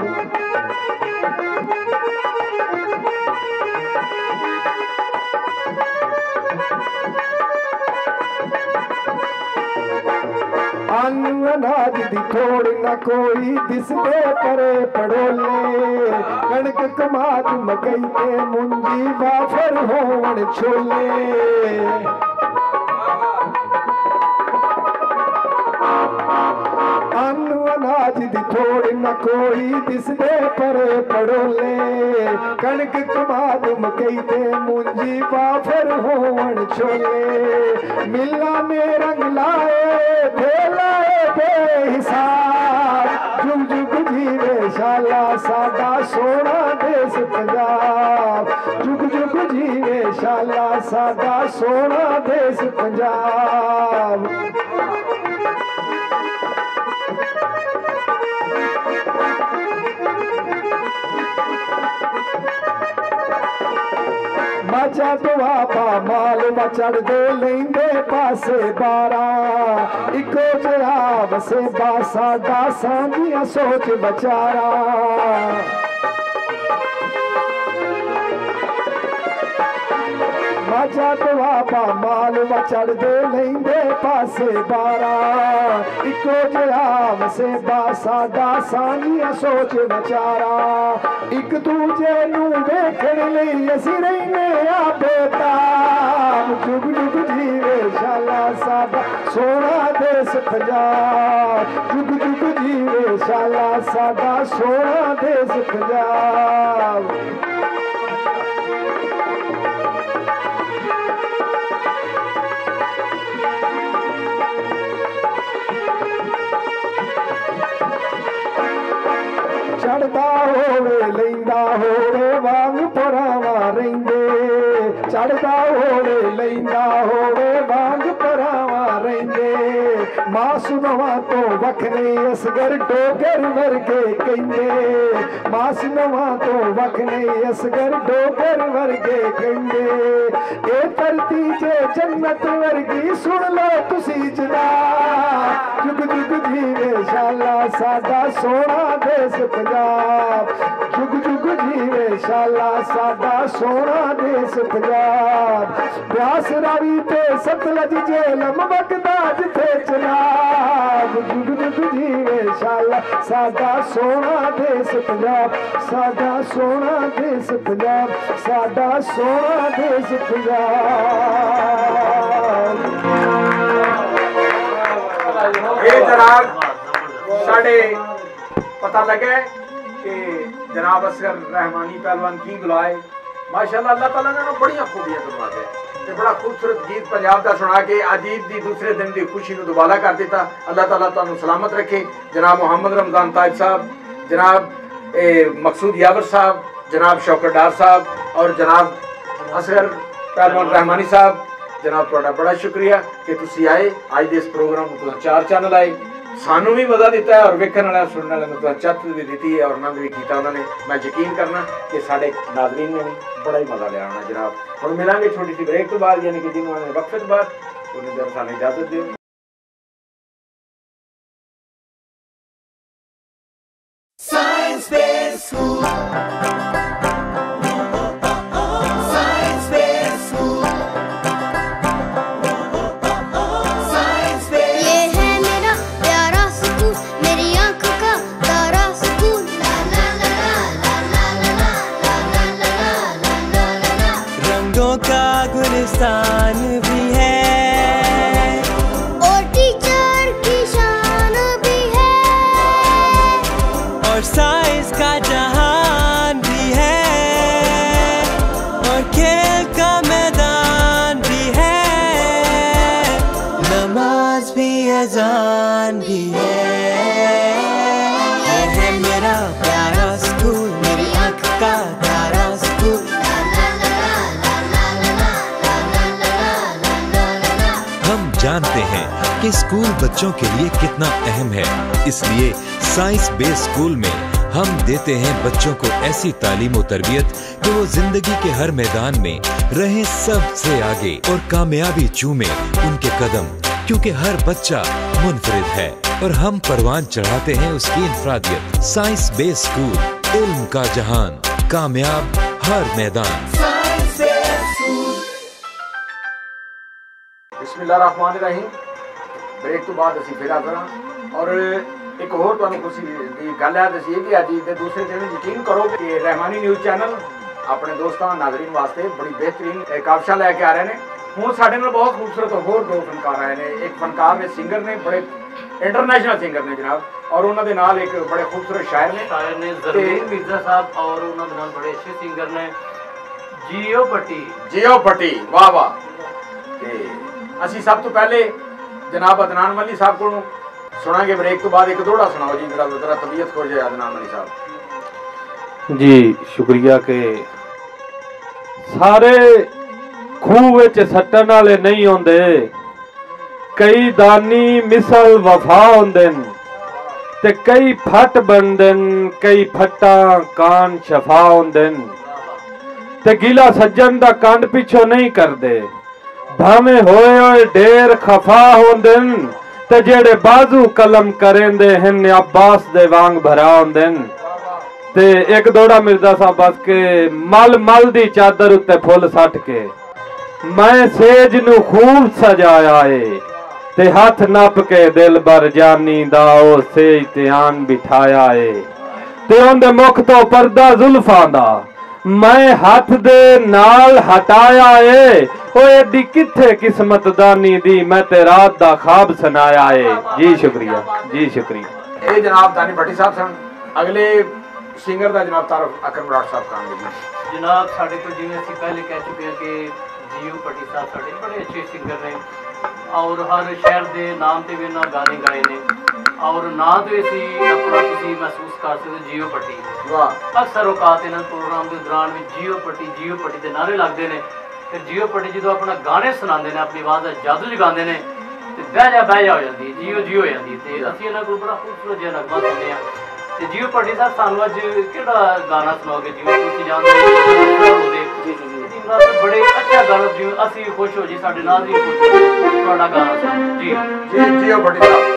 अन्न अनाज दी थोड़ न कोई दिसदे परे पड़ोले कणक कमाद मकई ते मुंजी वाफर होवन छोले। अन्न अनाज दी थोड़ न कोई दिसदे परे पड़ोले कणक कमाद मकई ते मुंजी वाफर होवन छोले। मिला ने रंग लाए थे लाए बेहिसाब। जुग जुग जीवे शाला साडा सोना देश पंजाब। जुग जुग जीवे शाला साडा सोना देश पंजाब। मचा दुआबा माल मचड़ दे लेंदे पासे बारा इको जरा वसे बासाडा सांझिया सोच बचारा। मचा दुआबा माल मचड़ दे लेंदे पासे बारा इको जरा वसे बासाडा सांझिया सोच बचारा। एक दूजे नू वेखण लई असीं रहिने आ बेताब। जुग जुग जीवे शाला साडा सोना देश पंजाब। जुग जुग जीवे शाला साडा सोना देश पंजाब। चढ़दा होवे लैंदा होवे वांग परावा रहिंदे। चढ़दा होवे लैंदा होवे वांग परावा रहिंदे। मां सुनवा तो वखने असगर डोगर वर्गे कहंदे। मां सुनवा तो वखने असगर डोगर वर्गे कहंदे। ए धरती जे जन्नत वर्गी सुन लो तुसी जनाब। जुग जुग जीवे शाला साडा सोना देश पंजाब। जुग जुग जीवे शाला साडा सोना देश पंजाब। ब्यास रावी ते सतलज झेलम वगदा जिथे चनाब। जुग जुग जीवे शाला साडा सोना देश पंजाब। साडा सोना देश पंजाब। साडा सोना देश पंजाब। ये जनाब साढ़े पता लगे कि जनाब असगर रहमानी पहलवान की बुलाए माशाअल्लाह अल्लाह ताला ने बड़ियां खूबियां दवा के ते बड़ा खूबसूरत गीत पंजाब दा सुना के आज ईद दी दूसरे दिन दी खुशी नूं दुबारा कर दिता। अल्लाह ताला तुहानूं सलामत रखे। जनाब मोहम्मद रमजान ताज साहब, जनाब मकसूद यावर साहब, जनाब शौकत डार साहब और जनाब असगर पहलवान रहमानी साहब, जनाब तुहाडा बड़ा शुक्रिया कि तुसी आए। अज दे इस प्रोग्राम को 4 चैनल आए, सानू भी मजा दिता है और वेखण वाले सुनने वाले ने चत भी दी है और आनंद भी किया उन्होंने। मैं यकीन करना कि साढ़े नाज़रीन ने भी बड़ा ही मजा लिया होना। जनाब हम मिलेंगे छोटी सी ब्रेक तो बाद, यानी कि जिन्होंने वक्फे तो बाद, उन्हें जब सानू इजाजत दियो। Science Base School. Science Base School. Science Base. ये है मेरा प्यारा स्कूल, मेरी आंखों का तारा स्कूल। ला ला ला ला ला ला ला ला ला ला ला ला ला। रंगों का गुलिस्तान भी है और टीचर की शान भी है और साइंस का जहान भी है और खेल का मैदान भी है, नमाज भी अजान भी है। ये है मेरा प्यारा स्कूल, मेरी आँख का तारा स्कूल। हम जानते हैं कि स्कूल बच्चों के लिए कितना अहम है, इसलिए साइंस बेस स्कूल में हम देते हैं बच्चों को ऐसी तालीम और तरबियत कि वो जिंदगी के हर मैदान में रहें सबसे आगे और कामयाबी चूमे उनके कदम, क्योंकि हर बच्चा मुनफरिद है और हम परवान चढ़ाते हैं उसकी इनफरादियत। साइंस बेस स्कूल, इल्म का जहान, कामयाब हर मैदान। बिस्मिल्लाहिर्रहमानिर्रहीम। ब्रेक तो बाद असीं फिर हाज़र हां और एक होर तुहानूं खुशी दी गल है दसी कि अज दे दूसरे दिन यकीन करो कि रहमानी न्यूज़ चैनल अपने दोस्तों नाज़रीन वास्ते बड़ी बेहतरीन काविशां लैके आ रहे हैं। हुण साडे नाल बहुत खूबसूरत होर 2 फनकार आए ने। एक फनकार ने सिंगर ने, बड़े इंटरनेशनल सिंगर ने जनाब, और उन्होंने नाल एक बड़े खूबसूरत शायर ने ज़रमीन मिर्जा साहब और उन्होंने नाल बड़े अच्छे सिंगर ने जियो पट्टी। जियो पट्टी, वाह वाह। ते असी सब तो पहले जनाब अदनान मली साहब को सुनांगे। ब्रेक तो बाद एक दोड़ा सुनाओ जी, जरा तबीयत खोज है अदनान मली साहब जी। शुक्रिया के सारे खूह विच सट्टन वाले नहीं होंदे, कई दानी मिसल वफा होंदे ते कई फट बनदे, कई फट्टा कान शफा होंदे ते गिला सज्जन दा कंड पिछो नहीं करदे, भावें होए ढेर खफा होंदे ते जेड़े बाजू कलम करेंदे हन अब्बास दे वांग भरा होंदे। ते एक दोड़ा मिर्जा साहब बस के मल मल दी चादर उत्ते फुल सट के मैं सेज नू खूब सजाया है ते हाथ नप के दिल बर जानी दा ओ सेज ध्यान बिठाया है ते उंदे मुख तो पर्दा जुल्फां दा मैं हाथ दे नाल हटाया है। ओ एडी किथे किस्मत दानी दी मैं ते रात दा ख्वाब सुनाया है। जी शुक्रिया, जी शुक्रिया। ये जनाब दानी भट्टी साहब सन। अगले सिंगर दा जनाब तारफ अकरम राठ साहब करेंगे जी। जनाब साढ़े को जिवें असीं पहले कह चुके हैं कि जियो पट्टी साहब साढ़े बड़े अच्छे सिंगर ने और हर शहर के नाम से भी उन्होंने गाने गाए ने और ना तो असी अपना तुसीं महसूस कर सकते जियो पट्टी। अक्सर औकात इन्होंने प्रोग्राम के दौरान भी जियो पट्टी के नारे लगते हैं। फिर जियो पट्टी जो अपना गाने सुनाते हैं, अपनी आवाज़ का जादू जगाते हैं तो बह जा हो जाती है, जियो जियो हो जाती है। तो असीं इन्होंने को बड़ा खूबसूरत जिहा नगमा सुनते हैं। तो जियो पट्टी साहब सानू अज किहड़ा गाना सुनाओगे? जिवें तुसीं जानदे हो बड़े अच्छा गाना, जिवें असीं खुश हो जी, साडे नाज़रीन खुश हो, तुहाडा गाना सुनाओ जी। जी जियो पट्टी साहब।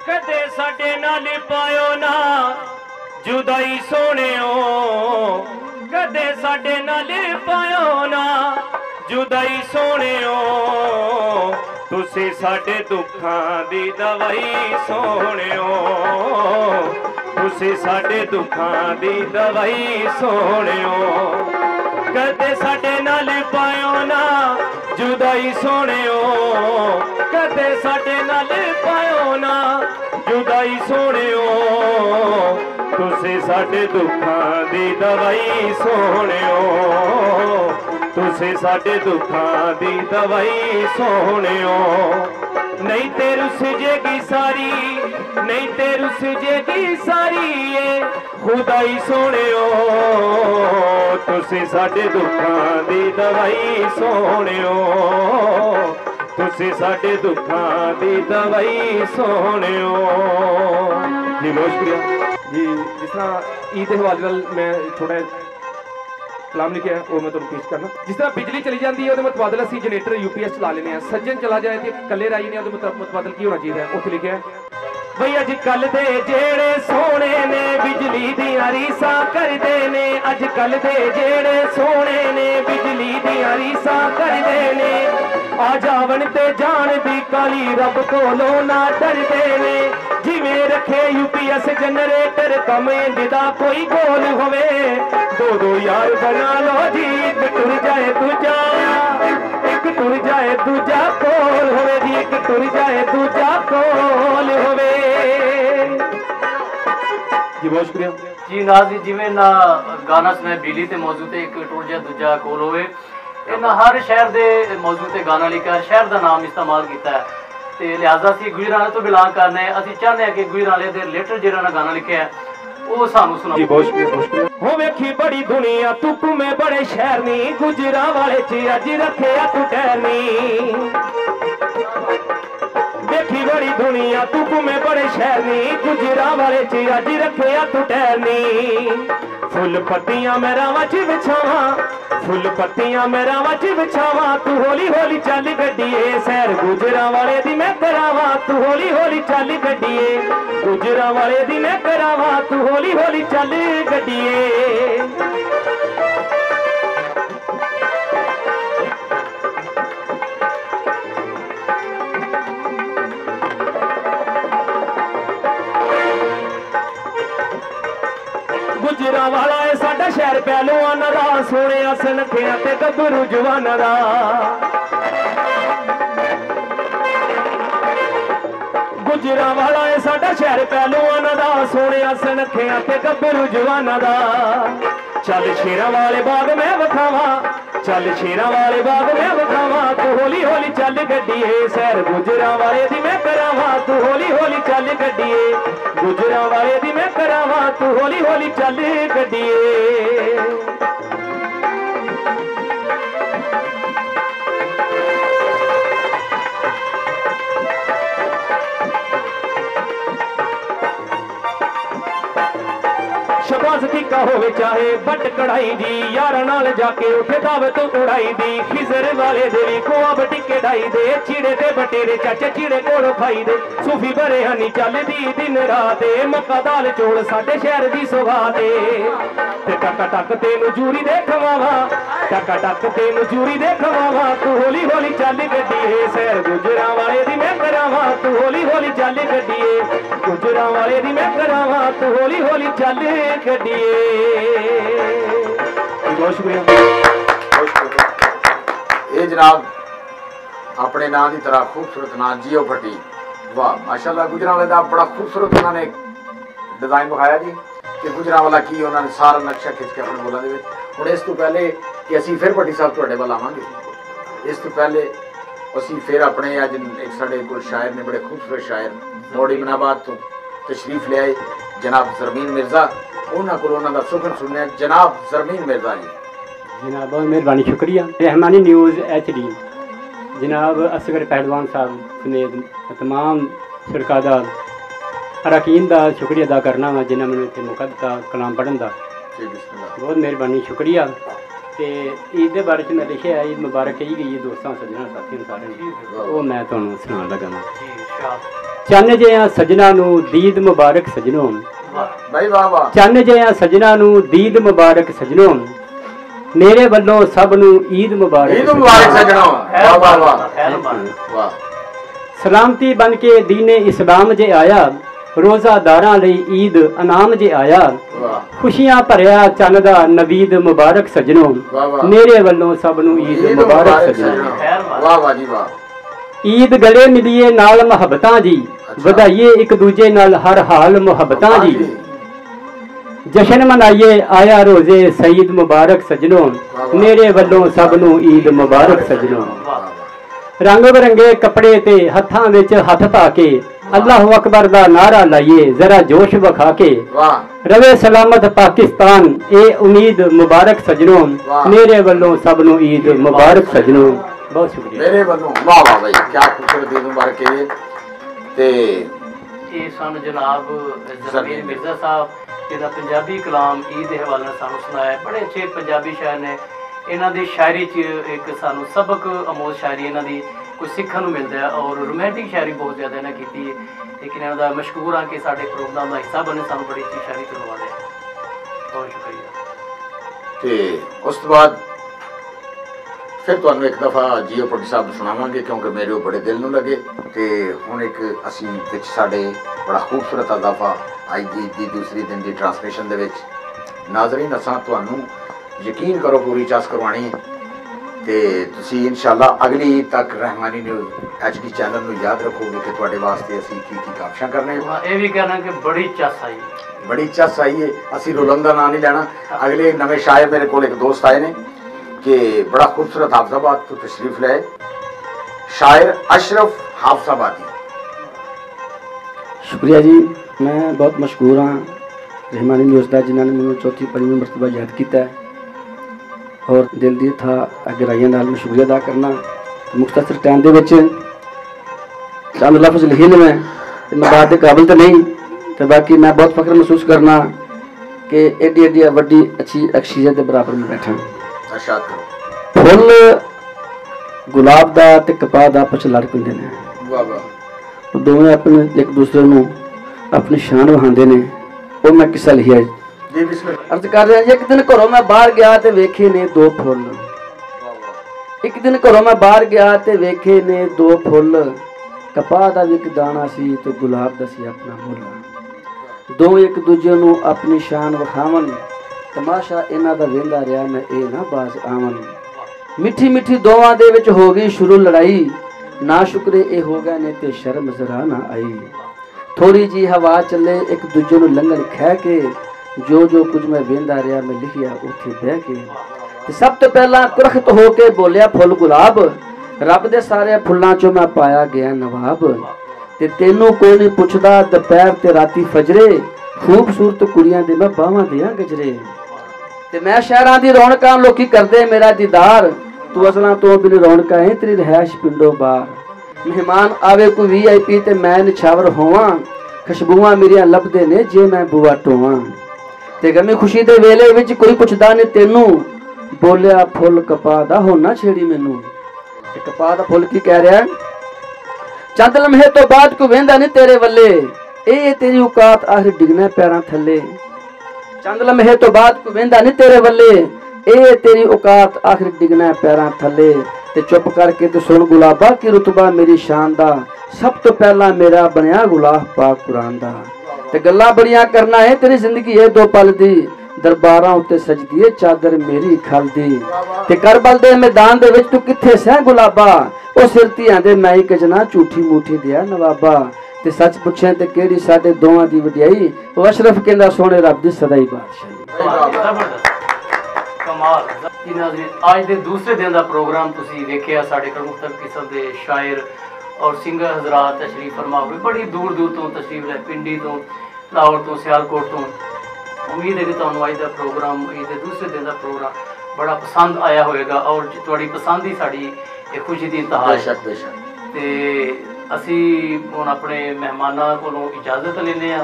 कदे साडे नाल पायो ना जुदाई सोहणिओ, कदे साडे नाल पायो ना जुदाई सोहणिओ, तुसीं साडे दुखां दी दवाई सोहणिओ, तुसीं साडे दुखां दी दवाई सोहणिओ। कदे साडे नाल पायो ना जुदाई सोहणिओ, कदे साडे नाल पायो ना जुदाई सोहणिओ, ਤੁਸੀਂ ਸਾਡੇ ਦੁੱਖਾਂ ਦੀ ਦਵਾਈ ਸੋਹਣਿਓ, ਤੁਸੀਂ ਸਾਡੇ ਦੁੱਖਾਂ ਦੀ ਦਵਾਈ ਸੋਹਣਿਓ। ਨਹੀਂ ਤੇ ਰੁੱਸ ਜੇਗੀ ਸਾਰੀ, ਨਹੀਂ ਤੇ ਰੁੱਸ ਜੇਗੀ ਸਾਰੀ ਏ ਖੁਦਾਈ ਸੋਹਣਿਓ, ਤੁਸੀਂ ਸਾਡੇ ਦੁੱਖਾਂ ਦੀ ਦਵਾਈ ਸੋਹਣਿਓ, ਤੁਸੀਂ ਸਾਡੇ ਦੁੱਖਾਂ ਦੀ ਦਵਾਈ ਸੋਹਣਿਓ। ਜੀ ਬਹੁਤ ਸ਼ੁਕਰੀਆ ਜੀ। ਜਿਸ ਤਰ੍ਹਾਂ ਈਦ ਦੇ ਹਵਾਲੇ ਨਾਲ ਮੈਂ ਥੋੜਾ ਕਲਾਮ ਲਿਖਿਆ ਉਹ ਮੈਂ ਤੁਹਾਨੂੰ ਪੇਸ਼ ਕਰਨਾ। ਜਿਸ ਤਰ੍ਹਾਂ ਬਿਜਲੀ ਚਲੀ ਜਾਂਦੀ ਹੈ ਉਹਦੇ ਮੁਤਬਾਦਲ ਅਸੀਂ ਜਨਰੇਟਰ UPS ਚਲਾ ਲੈਂਦੇ ਹਾਂ। ਸੱਜਣ ਚਲਾ ਜਾਏ ਤੇ ਕੱਲੇ ਰਾਈ ਨੇ ਉਹਦੇ ਮੁਤਬਾਦਲ ਕੀ ਹੋਣਾ ਚਾਹੀਦਾ? ਉੱਥੇ ਲਿਖਿਆ ਬਈ ਅੱਜ ਕੱਲ ਦੇ ਜਿਹੜੇ ਸੋਹਣੇ ਨੇ ਬਿਜਲੀ ਦੀਆਂ ਰੀਸਾਂ ਕਰਦੇ ਨੇ, ਅੱਜ ਕੱਲ ਦੇ ਜਿਹੜੇ ਸੋਹਣੇ ਨੇ ਬਿਜਲੀ ਦੀਆਂ ਰੀਸਾਂ ਕਰਦੇ ਨੇ, ਆ ਜਾਵਣ ਤੇ ਜਾਣ ਦੀ ਕਾਲੀ ਰੱਬ ਕੋਲੋਂ ਨਾ ਡਰਦੇ ਨੇ। ਜਿਵੇਂ ਰੱਖੇ UPS ਜਨਰੇਟਰ ਕੰਮ ਇੰਜ ਦਾ ਕੋਈ ਗੋਲ ਹੋਵੇ, ਦੋ ਦੋ ਯਾਰ ਬਣਾ ਲੋ ਜੀ, ਇੱਕ ਟੁਰ ਜਾਏ ਦੂਜਾ, ਇੱਕ ਟੁਰ ਜਾਏ ਦੂਜਾ ਕੋਲ ਹੋਵੇ ਜੀ, ਇੱਕ ਟੁਰ ਜਾਏ ਦੂਜਾ ਕੋਲ ਹੋਵੇ ਜੀ। ਬਹੁਤ ਸ਼ੁਕਰੀਆ ਜੀ। ਨਾਜ਼ ਜੀ ਜਿਵੇਂ ਨਾ ਗਾਣਾ ਸੁਣਿਆ ਬਿਜਲੀ ਤੇ ਮੌਜੂ ਤੇ ਇੱਕ ਟੁਰ ਜਾ ਦੂਜਾ ਕੋਲ ਹੋਵੇ, ਇਹਨਾਂ ਹਰ ਸ਼ਹਿਰ ਦੇ ਮੌਜੂ ਤੇ ਗਾਣਾ ਲਿਖਿਆ, ਸ਼ਹਿਰ ਦਾ ਨਾਮ ਇਸਤੇਮਾਲ ਕੀਤਾ ਹੈ ਤੇ ਲਿਹਾਜ਼ਾ ਅਸੀਂ ਗੁਜਰਾਂਵਾਲੇ ਤੋਂ ਬਿਲੋਂਗ ਕਰਨੇ। ਅਸੀਂ ਚਾਹੁੰਦੇ ਹਾਂ ਕਿ ਗੁਜਰਾਂਵਾਲੇ ਦੇ ਰਿਲੇਟਡ ਜਿਹੜਾ ਨਾ ਗਾਣਾ ਲਿਖਿਆ ਉਹ ਸਾਨੂੰ ਸੁਣਾਓ ਜੀ। ਬਹੁਤ ਸ਼ੁਕਰੀਆ, ਬਹੁਤ ਸ਼ੁਕਰੀਆ। ਹੋ ਵੇਖੀ ਬੜੀ ਦੁਨੀਆ ਤੂੰ ਘੁੰਮੇ ਬੜੇ ਸ਼ਹਿਰ ਨੀ, ਗੁਜਰਾਂਵਾਲੇ ਚ ਅੱਜ ਰੱਖਿਆ ਤੂੰ ਟਹਿਰਨੀ। ਵੇਖੀ ਬੜੀ ਦੁਨੀਆ ਤੂੰ ਘੁੰਮੇ ਬੜੇ ਸ਼ਹਿਰ ਨੀ, ਗੁਜਰਾਂਵਾਲੇ ਚ ਅੱਜ ਰੱਖਿਆ ਤੂੰ ਟਹਿਰਨੀ। ਫੁੱਲ ਪੱਤੀਆਂ ਮੈਂ ਰਾਵਾਂ ਚ ਵਿਛਾਵਾਂ, ਫੁੱਲ ਪੱਤੀਆਂ ਮੈਂ ਰਾਵਾਂ ਚ ਵਿਛਾਵਾਂ, ਤੂੰ ਹੌਲੀ ਹੌਲੀ ਚੱਲ ਗੱਡੀਏ, ਸੈਰ ਗੁਜਰਾਂਵਾਲੇ ਦੀ ਮੈਂ ਕਰਾਵਾਂ, ਤੂੰ ਹੌਲੀ ਹੌਲੀ ਚੱਲ ਗੱਡੀਏ, ਗੁਜਰਾਂਵਾਲੇ ਦੀ ਮੈਂ ਕਰਾਵਾਂ, ਤੂੰ ਹੌਲੀ ਹੌਲੀ ਚੱਲ ਗੱਡੀਏ। ਗੁਜਰਾਂਵਾਲਾ ਏ ਸਾਡਾ ਸ਼ਹਿਰ ਪਹਿਲਵਾਨਾਂ ਦਾ, ਸੋਹਣਿਆ ਸੁਨੱਖਿਆਂ ਤੇ ਗੱਭਰੂ ਜਵਾਨਾਂ ਦਾ। ਗੁਜਰਾਂਵਾਲਾ ਏ ਸਾਡਾ ਸ਼ਹਿਰ ਪਹਿਲਵਾਨਾਂ ਦਾ, ਸੋਹਣਿਆ ਸੁਨੱਖਿਆਂ ਤੇ ਗੱਭਰੂ ਜਵਾਨਾਂ ਦਾ। ਚੱਲ ਸ਼ੇਰਾਂ ਵਾਲੇ ਬਾਗ ਮੈਂ ਵਿਖਾਵਾਂ, ਚੱਲ ਸ਼ੇਰਾਂ ਵਾਲੇ ਬਾਗ ਮੈਂ ਵਿਖਾਵਾਂ, ਤੂੰ ਹੌਲੀ ਹੌਲੀ ਚੱਲ ਗੱਡੀਏ, ਸੈਰ ਗੁਜਰਾਂਵਾਲੇ ਦੀ ਮੈਂ ਕਰਾਵਾਂ, ਤੂੰ ਹੌਲੀ ਹੌਲੀ ਚੱਲ ਗੱਡੀਏ, ਗੁਜਰਾਂਵਾਲੇ ਦੀ ਮੈਂ ਕਰਾਵਾਂ, ਤੂੰ ਹੌਲੀ ਹੌਲੀ ਚੱਲ ਗੱਡੀਏ। ਸ਼ਬਾਜ਼ ਟਿੱਕਾ ਹੋਵੇ ਚਾਹੇ ਬੱਟ ਕੜਾਈ ਦੀ, ਯਾਰਾਂ ਨਾਲ ਜਾ ਕੇ ਉੱਥੇ ਦਾਵਤ ਉਡਾਈ ਦੀ। ਖਿਜ਼ਰ ਵਾਲੇ ਦੇ ਵੀ ਖੁਆਬ ਟਿੱਕੇ ਢਾਈ ਦੇ, ਚੀੜੇ ਤੇ ਬਟੇਰੇ ਚਾਚੇ ਚੀੜੇ ਕੋਲੋਂ ਖਾਈ ਦੇ। ਸੂਫੀ ਬਰੇਹਾਨੀ ਚੱਲਦੀ ਦਿਨ ਰਾਤ, ਮੱਕਾ ਦਾਲ ਚੋਲ ਸਾਡੇ ਸ਼ਹਿਰ ਦੀ ਸੁਗਾਤ ਤੇ ਟਕ ਟਕ ਤੈਨੂੰ ਜੂਰੀ ਦੇ ਖਵਾਵਾਂ, ਟਕ ਟਕ ਤੈਨੂੰ ਜੂਰੀ ਦੇ ਖਵਾਵਾਂ, ਤੂੰ ਹੌਲੀ ਹੌਲੀ ਚੱਲ ਗੱਡੀਏ, ਸੈਰ ਗੁਜਰਾਂਵਾਲੇ ਦੀ ਮੈਂ ਕਰਾਵਾਂ, ਤੂੰ ਹੌਲੀ ਹੌਲੀ ਚੱਲ ਗੱਡੀਏ, ਗੁਜਰਾਂਵਾਲੇ ਦੀ ਮੈਂ ਕਰਾਵਾਂ, ਤੂੰ ਹੌਲੀ ਹੌਲੀ ਚੱਲ ਗੱਡੀਏ। ਬਹੁਤ ਸ਼ੁਕਰੀਆ। ਇਹ ਜਨਾਬ ਆਪਣੇ ਨਾਂ ਦੀ ਤਰ੍ਹਾਂ ਖੂਬਸੂਰਤ ਨਾਂ ਜੀਓ ਭੱਟੀ, ਵਾਹ ਮਾਸ਼ਾਅੱਲਾ। ਗੁਜਰਾਂਵਾਲੇ ਦਾ ਬੜਾ ਖੂਬਸੂਰਤ ਉਹਨਾਂ ਨੇ ਡਿਜ਼ਾਈਨ ਵਿਖਾਇਆ ਜੀ ਕਿ ਗੁਜਰਾਂਵਾਲਾ ਕੀ ਉਹਨਾਂ ਨੇ ਸਾਰਾ ਨਕਸ਼ਾ ਖਿੱਚ ਕੇ ਆਪਣੇ ਬੋਲਾਂ ਦੇ ਵਿੱਚ। ਹੁਣ ਇਸ ਤੋਂ ਪਹਿਲੇ ਕਿ ਅਸੀਂ ਫਿਰ ਭੱਟੀ ਸਾਹਿਬ ਤੁਹਾਡੇ ਵੱਲ ਆਵਾਂਗੇ, ਇਸ ਤੋਂ ਪਹਿਲੇ ਅਸੀਂ ਫਿਰ ਆਪਣੇ ਅੱਜ ਇੱਕ ਸਾਡੇ ਕੋਲ ਸ਼ਾਇਰ ਨੇ, ਬੜੇ ਖੂਬਸੂਰਤ ਸ਼ਾਇਰ ਮੋੜੀ ਬਨਾਬਾਦ ਤੋਂ ਤਸ਼ਰੀਫ ਲਿਆਏ ਜਨਾਬ ਜ਼ਰਮੀਨ मिर्ज़ा, ਉਹਨਾਂ ਕੋਲ ਉਹਨਾਂ ਦਾ ਸੁਖਨ ਸੁਣਿਆ। ਜਨਾਬ ਜ਼ਰਮੀਨ मिर्ज़ा जी। जनाब बहुत मेहरबानी, शुक्रिया। रहमानी न्यूज़ HD जनाब असगर पहलवान साहब समेत तमाम सरकादार अरकान का शुक्रिया अदा करना वा जिन्हें मैंने इतने मौका दिता कलाम पढ़न का। बहुत मेहरबानी, शुक्रिया। तो ईद के बारे मैं लिखा है, ईद मुबारक कही गई है दोस्तों सज्जनों साथियों सारे, वो मैं तुहानू सुना लगा। चन्न जिहा सजना नू दीद मुबारक सजनों, चन्न जिहा सजना नू दीद मुबारक सजनों, मेरे वालों सब नू ईद मुबारक। ईद मुबारक सजनों, वाह वाह वाह वाह। सलामती बन के दीने इस्लाम जे आया, रोज़ादारां लई ईद अनाम जे आया। खुशियां भरिया चन्न दा नवीद मुबारक सजनों, मेरे वालों सब नू ईद मुबारक सजनों। वाह वाह जी वाह। ईद गले मिलिए नाल मुहब्बतां जी, वधाइए एक दूजे नाल हर हाल मुहब्बतां जी। जशन मनाइए आया रोजे सईद मुबारक सजनों, मेरे वल्लों सब नूं ईद मुबारक सजनों। रंग बिरंगे कपड़े ते हत्थां विच हथ पा के अल्लाह अकबर दा नारा लाइए जरा जोश विखा के, रवे सलामत पाकिस्तान ए उम्मीद मुबारक सजनों, मेरे वल्लों सब नूं ईद मुबारक सजनों। बहुत शुक्रिया मेरे वल्लों। वाह वाह भाई क्या खूबसूरत ईद मुबारक है। ते ਇਹ ਸਨ ਜਨਾਬ ਜ਼ਮੀਰ ਮਿਰਜ਼ਾ ਸਾਹਿਬ, ਜਿਹਦਾ ਪੰਜਾਬੀ ਕਲਾਮ ਈਦ ਦੇ ਹਵਾਲੇ ਨਾਲ ਸਾਨੂੰ ਸੁਣਾਇਆ। ਬੜੇ ਅੱਛੇ ਪੰਜਾਬੀ ਸ਼ਾਇਰ ਨੇ। ਇਹਨਾਂ ਦੀ ਸ਼ਾਇਰੀ 'ਚ ਇੱਕ ਸਾਨੂੰ ਸਬਕ ਅਮੋਜ਼ ਸ਼ਾਇਰੀ ਇਹਨਾਂ ਦੀ ਕੁਝ ਸਿੱਖਣ ਨੂੰ ਮਿਲਦਾ ਹੈ, ਔਰ ਰੋਮਾਂਟਿਕ ਸ਼ਾਇਰੀ ਬਹੁਤ ਜ਼ਿਆਦਾ ਇਹਨਾਂ ਕੀਤੀ ਹੈ। ਲੇਕਿਨ ਇਹਨਾਂ ਦਾ ਮਸ਼ਕੂਰ ਹਾਂ ਕਿ ਸਾਡੇ ਪ੍ਰੋਗਰਾਮ ਦਾ ਹਿੱਸਾ ਬਣੇ, ਸਾਨੂੰ ਬੜੀ ਅੱਛੀ ਸ਼ਾਇਰੀ ਕਰਵਾ ਦੇ। ਬਹੁਤ ਸ਼ੁਕਰੀਆ। ਤੇ ਉਸ ਤੋਂ ਬਾਅਦ ਫਿਰ ਤੁਹਾਨੂੰ ਇੱਕ ਦਫਾ ਜੀਓ ਪੱਟੀ ਸਾਹਿਬ ਸੁਣਾਵਾਂਗੇ, ਕਿਉਂਕਿ ਮੇਰੇ ਉਹ ਬੜੇ ਦਿਲ ਨੂੰ ਲੱਗੇ। ਤੇ ਹੁਣ ਇੱਕ ਅਸੀਂ ਵਿੱਚ ਸਾਡੇ ਬੜਾ ਖੂਬਸੂਰਤ ਅਜ਼ਾਫਾ ਅੱਜ ਦੀ ਦੂਸਰੀ ਦਿਨ ਦੀ ਟਰਾਂਸਲੇਸ਼ਨ ਦੇ ਵਿੱਚ ਨਾਜ਼ਰੀਨ ਅਸਾਂ ਤੁਹਾਨੂੰ ਯਕੀਨ ਕਰੋ ਪੂਰੀ ਚਾਸ ਕਰਵਾਉਣੀ ਹੈ। ਤੇ ਤੁਸੀਂ ਇਨਸ਼ਾਅੱਲਾ ਅਗਲੀ ਈਦ ਤੱਕ ਰਹਿਮਾਨੀ ਨਿਊਜ਼ HD ਚੈਨਲ ਨੂੰ ਯਾਦ ਰੱਖੋਗੇ ਕਿ ਤੁਹਾਡੇ ਵਾਸਤੇ ਅਸੀਂ ਕੀ ਕਾਬਸ਼ਾਂ ਕਰਨੇ। ਇਹ ਵੀ ਕਹਿਣਾ ਕਿ ਬੜੀ ਚੱਸ ਆਈ, ਬੜੀ ਚੱਸ ਆਈ ਹੈ। ਅਸੀਂ ਰੋਲਨ ਦਾ ਨਾਂ ਨਹੀਂ ਲੈਣਾ। ਅਗਲੇ ਨਵੇਂ ਸ਼ਾਇਰ ਮੇਰੇ ਕੋਲ ਇੱਕ ਦੋਸਤ ਆਏ ਨੇ कि बड़ा खूबसूरत हाफजाबाद तो तशरीफ लाए, शायर अशरफ हाफजाबादी। शुक्रिया जी, मैं बहुत मशहूर हाँ रहमानी न्यूज़ का, जिन्होंने मैंने चौथी पंजवीं मरतबा याद किया और दिल दी था अगर आइए नाल मैं शुक्रिया अदा करना। मुख्तसर टाइम के चंद लफ्ज़ लिखे ने मैं बात के काबिल तो नहीं, तो बाकी मैं बहुत फख्र महसूस करना कि एडी एडी वड्डी अच्छी अक्सीयत के बराबर में बैठा। फुल गुलाब दा ते कपाह दा आपस लड़ पैंदे ने, दोवें अपने एक दूसरे नूं अपनी शान वहांदे ने। वो मैं किस्सा लिखिया अर्ज कर रहा। एक दिन घरों मैं बाहर गया ते वेखे ने दो फुल, एक दिन घरों मैं बाहर गया ते वेखे ने दो फुल, कपाह दा भी एक दाना सी ते गुलाब दा सी अपना मुल। दो एक दूजे नूं अपनी शान विखावन, तमाशा इन्हां दा वेंदा रहा मैं ए ना बाज आवन। मिठी मिठी दोवां दे विच हो गई शुरू लड़ाई, ना शुक्रे ए हो गए ने ते शर्म जरा ना आई। थोड़ी जी हवा चले एक दूजे नूं लंघण खै के, जो जो कुछ मैं वेंदा रहा मैं लिखिया उत्थे बह के। ते सब तो पहला कुरखत हो के बोलिया फुल गुलाब, रब दे सारे फुल्लां चों मैं पाया गया नवाब। ते तेनू कोई नहीं पुछदा दोपहर ते राती फजरे, खूबसूरत कुड़ियां दे मैं बावां दियां गजरे। ते मैं शहरां दी रौनकां लोकी करदे मेरा दीदार, तू असलां तो बिन रौनकां है तेरी रहैश पिंडों बार। मेहमान आवे कोई VIP ते मैं निछावर होवां, खुशबूआं मेरियां लभदे ने जे मैं बुआ टोवां। ते गमी खुशी दे वेले विच कोई पुछदा ने तेनू, बोलिया फुल कपाह दा होना छेड़ी मैनू। ते कपाह दा फुल की कह रहा है, चंद लम्हे तो बाद कोई वेंदा नहीं तेरे वल्ले, ए तेरी औकात आखिर डिगना पैरां थल्ले। चंद लम्हे तो बाद कोई वेंदा नहीं तेरे वल्ले, ए तेरी औकात आखिर डिगना पैरां थल्ले। ते चुप करके ते सुन गुलाबा की रुतबा मेरी शान दा, सब तो पहला मेरा बनया गुलाब पाक कुरान दा। ते गल्लां बड़ियां करना है तेरी जिंदगी है दो पल दी, दरबारां उत्ते सजदी है चादर मेरी खल दी। ते करबल दे मैदान दे विच तू किथे सैं गुलाबा, ओ सिर धीआं दे मैं ही कजना झूठी मूठी दिया नवाबा। ते सच पुछे ते केड़ी साडे दोवां दी वडियाई, ओ अशरफ कहंदा सोने रब दी सदाई बादशाही। कमाल जी। नाज़रीन, आज दे दूसरे दिन दा प्रोग्राम तुसीं वेखिया, साडे कोल मुख्तलिफ किस्म दे शायर और सिंगर हजरात तशरीफ फरमा हुए, बड़ी दूर दूर तो तशरीफ ले, पिंडी तो, लाहौर तो, सियालकोट तो। उम्मीद है कि तुहानूं अज दा प्रोग्राम, अज दे दूसरे दिन दा प्रोग्राम बड़ा पसंद आया होएगा, और तुहाडी पसंद ही साडी एक खुशी दी इंतहा है। ते असी हुण अपने मेहमानां कोलों इजाजत लैने आ,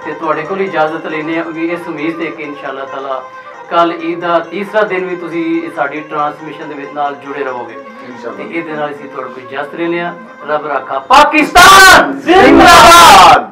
ते तुहाडे कोल इजाजत लैने आ इस उम्मीद ते कि इंशाअल्लाह ताला कल ईद का तीसरा दिन भी तुसी साडी ट्रांसमिशन दे नाल जुड़े रहोगे। ते इहदे नाल असीं तुहाडे कोल इजाजत लैने आ। रब राखा पाकिस्तान जिंदाबाद।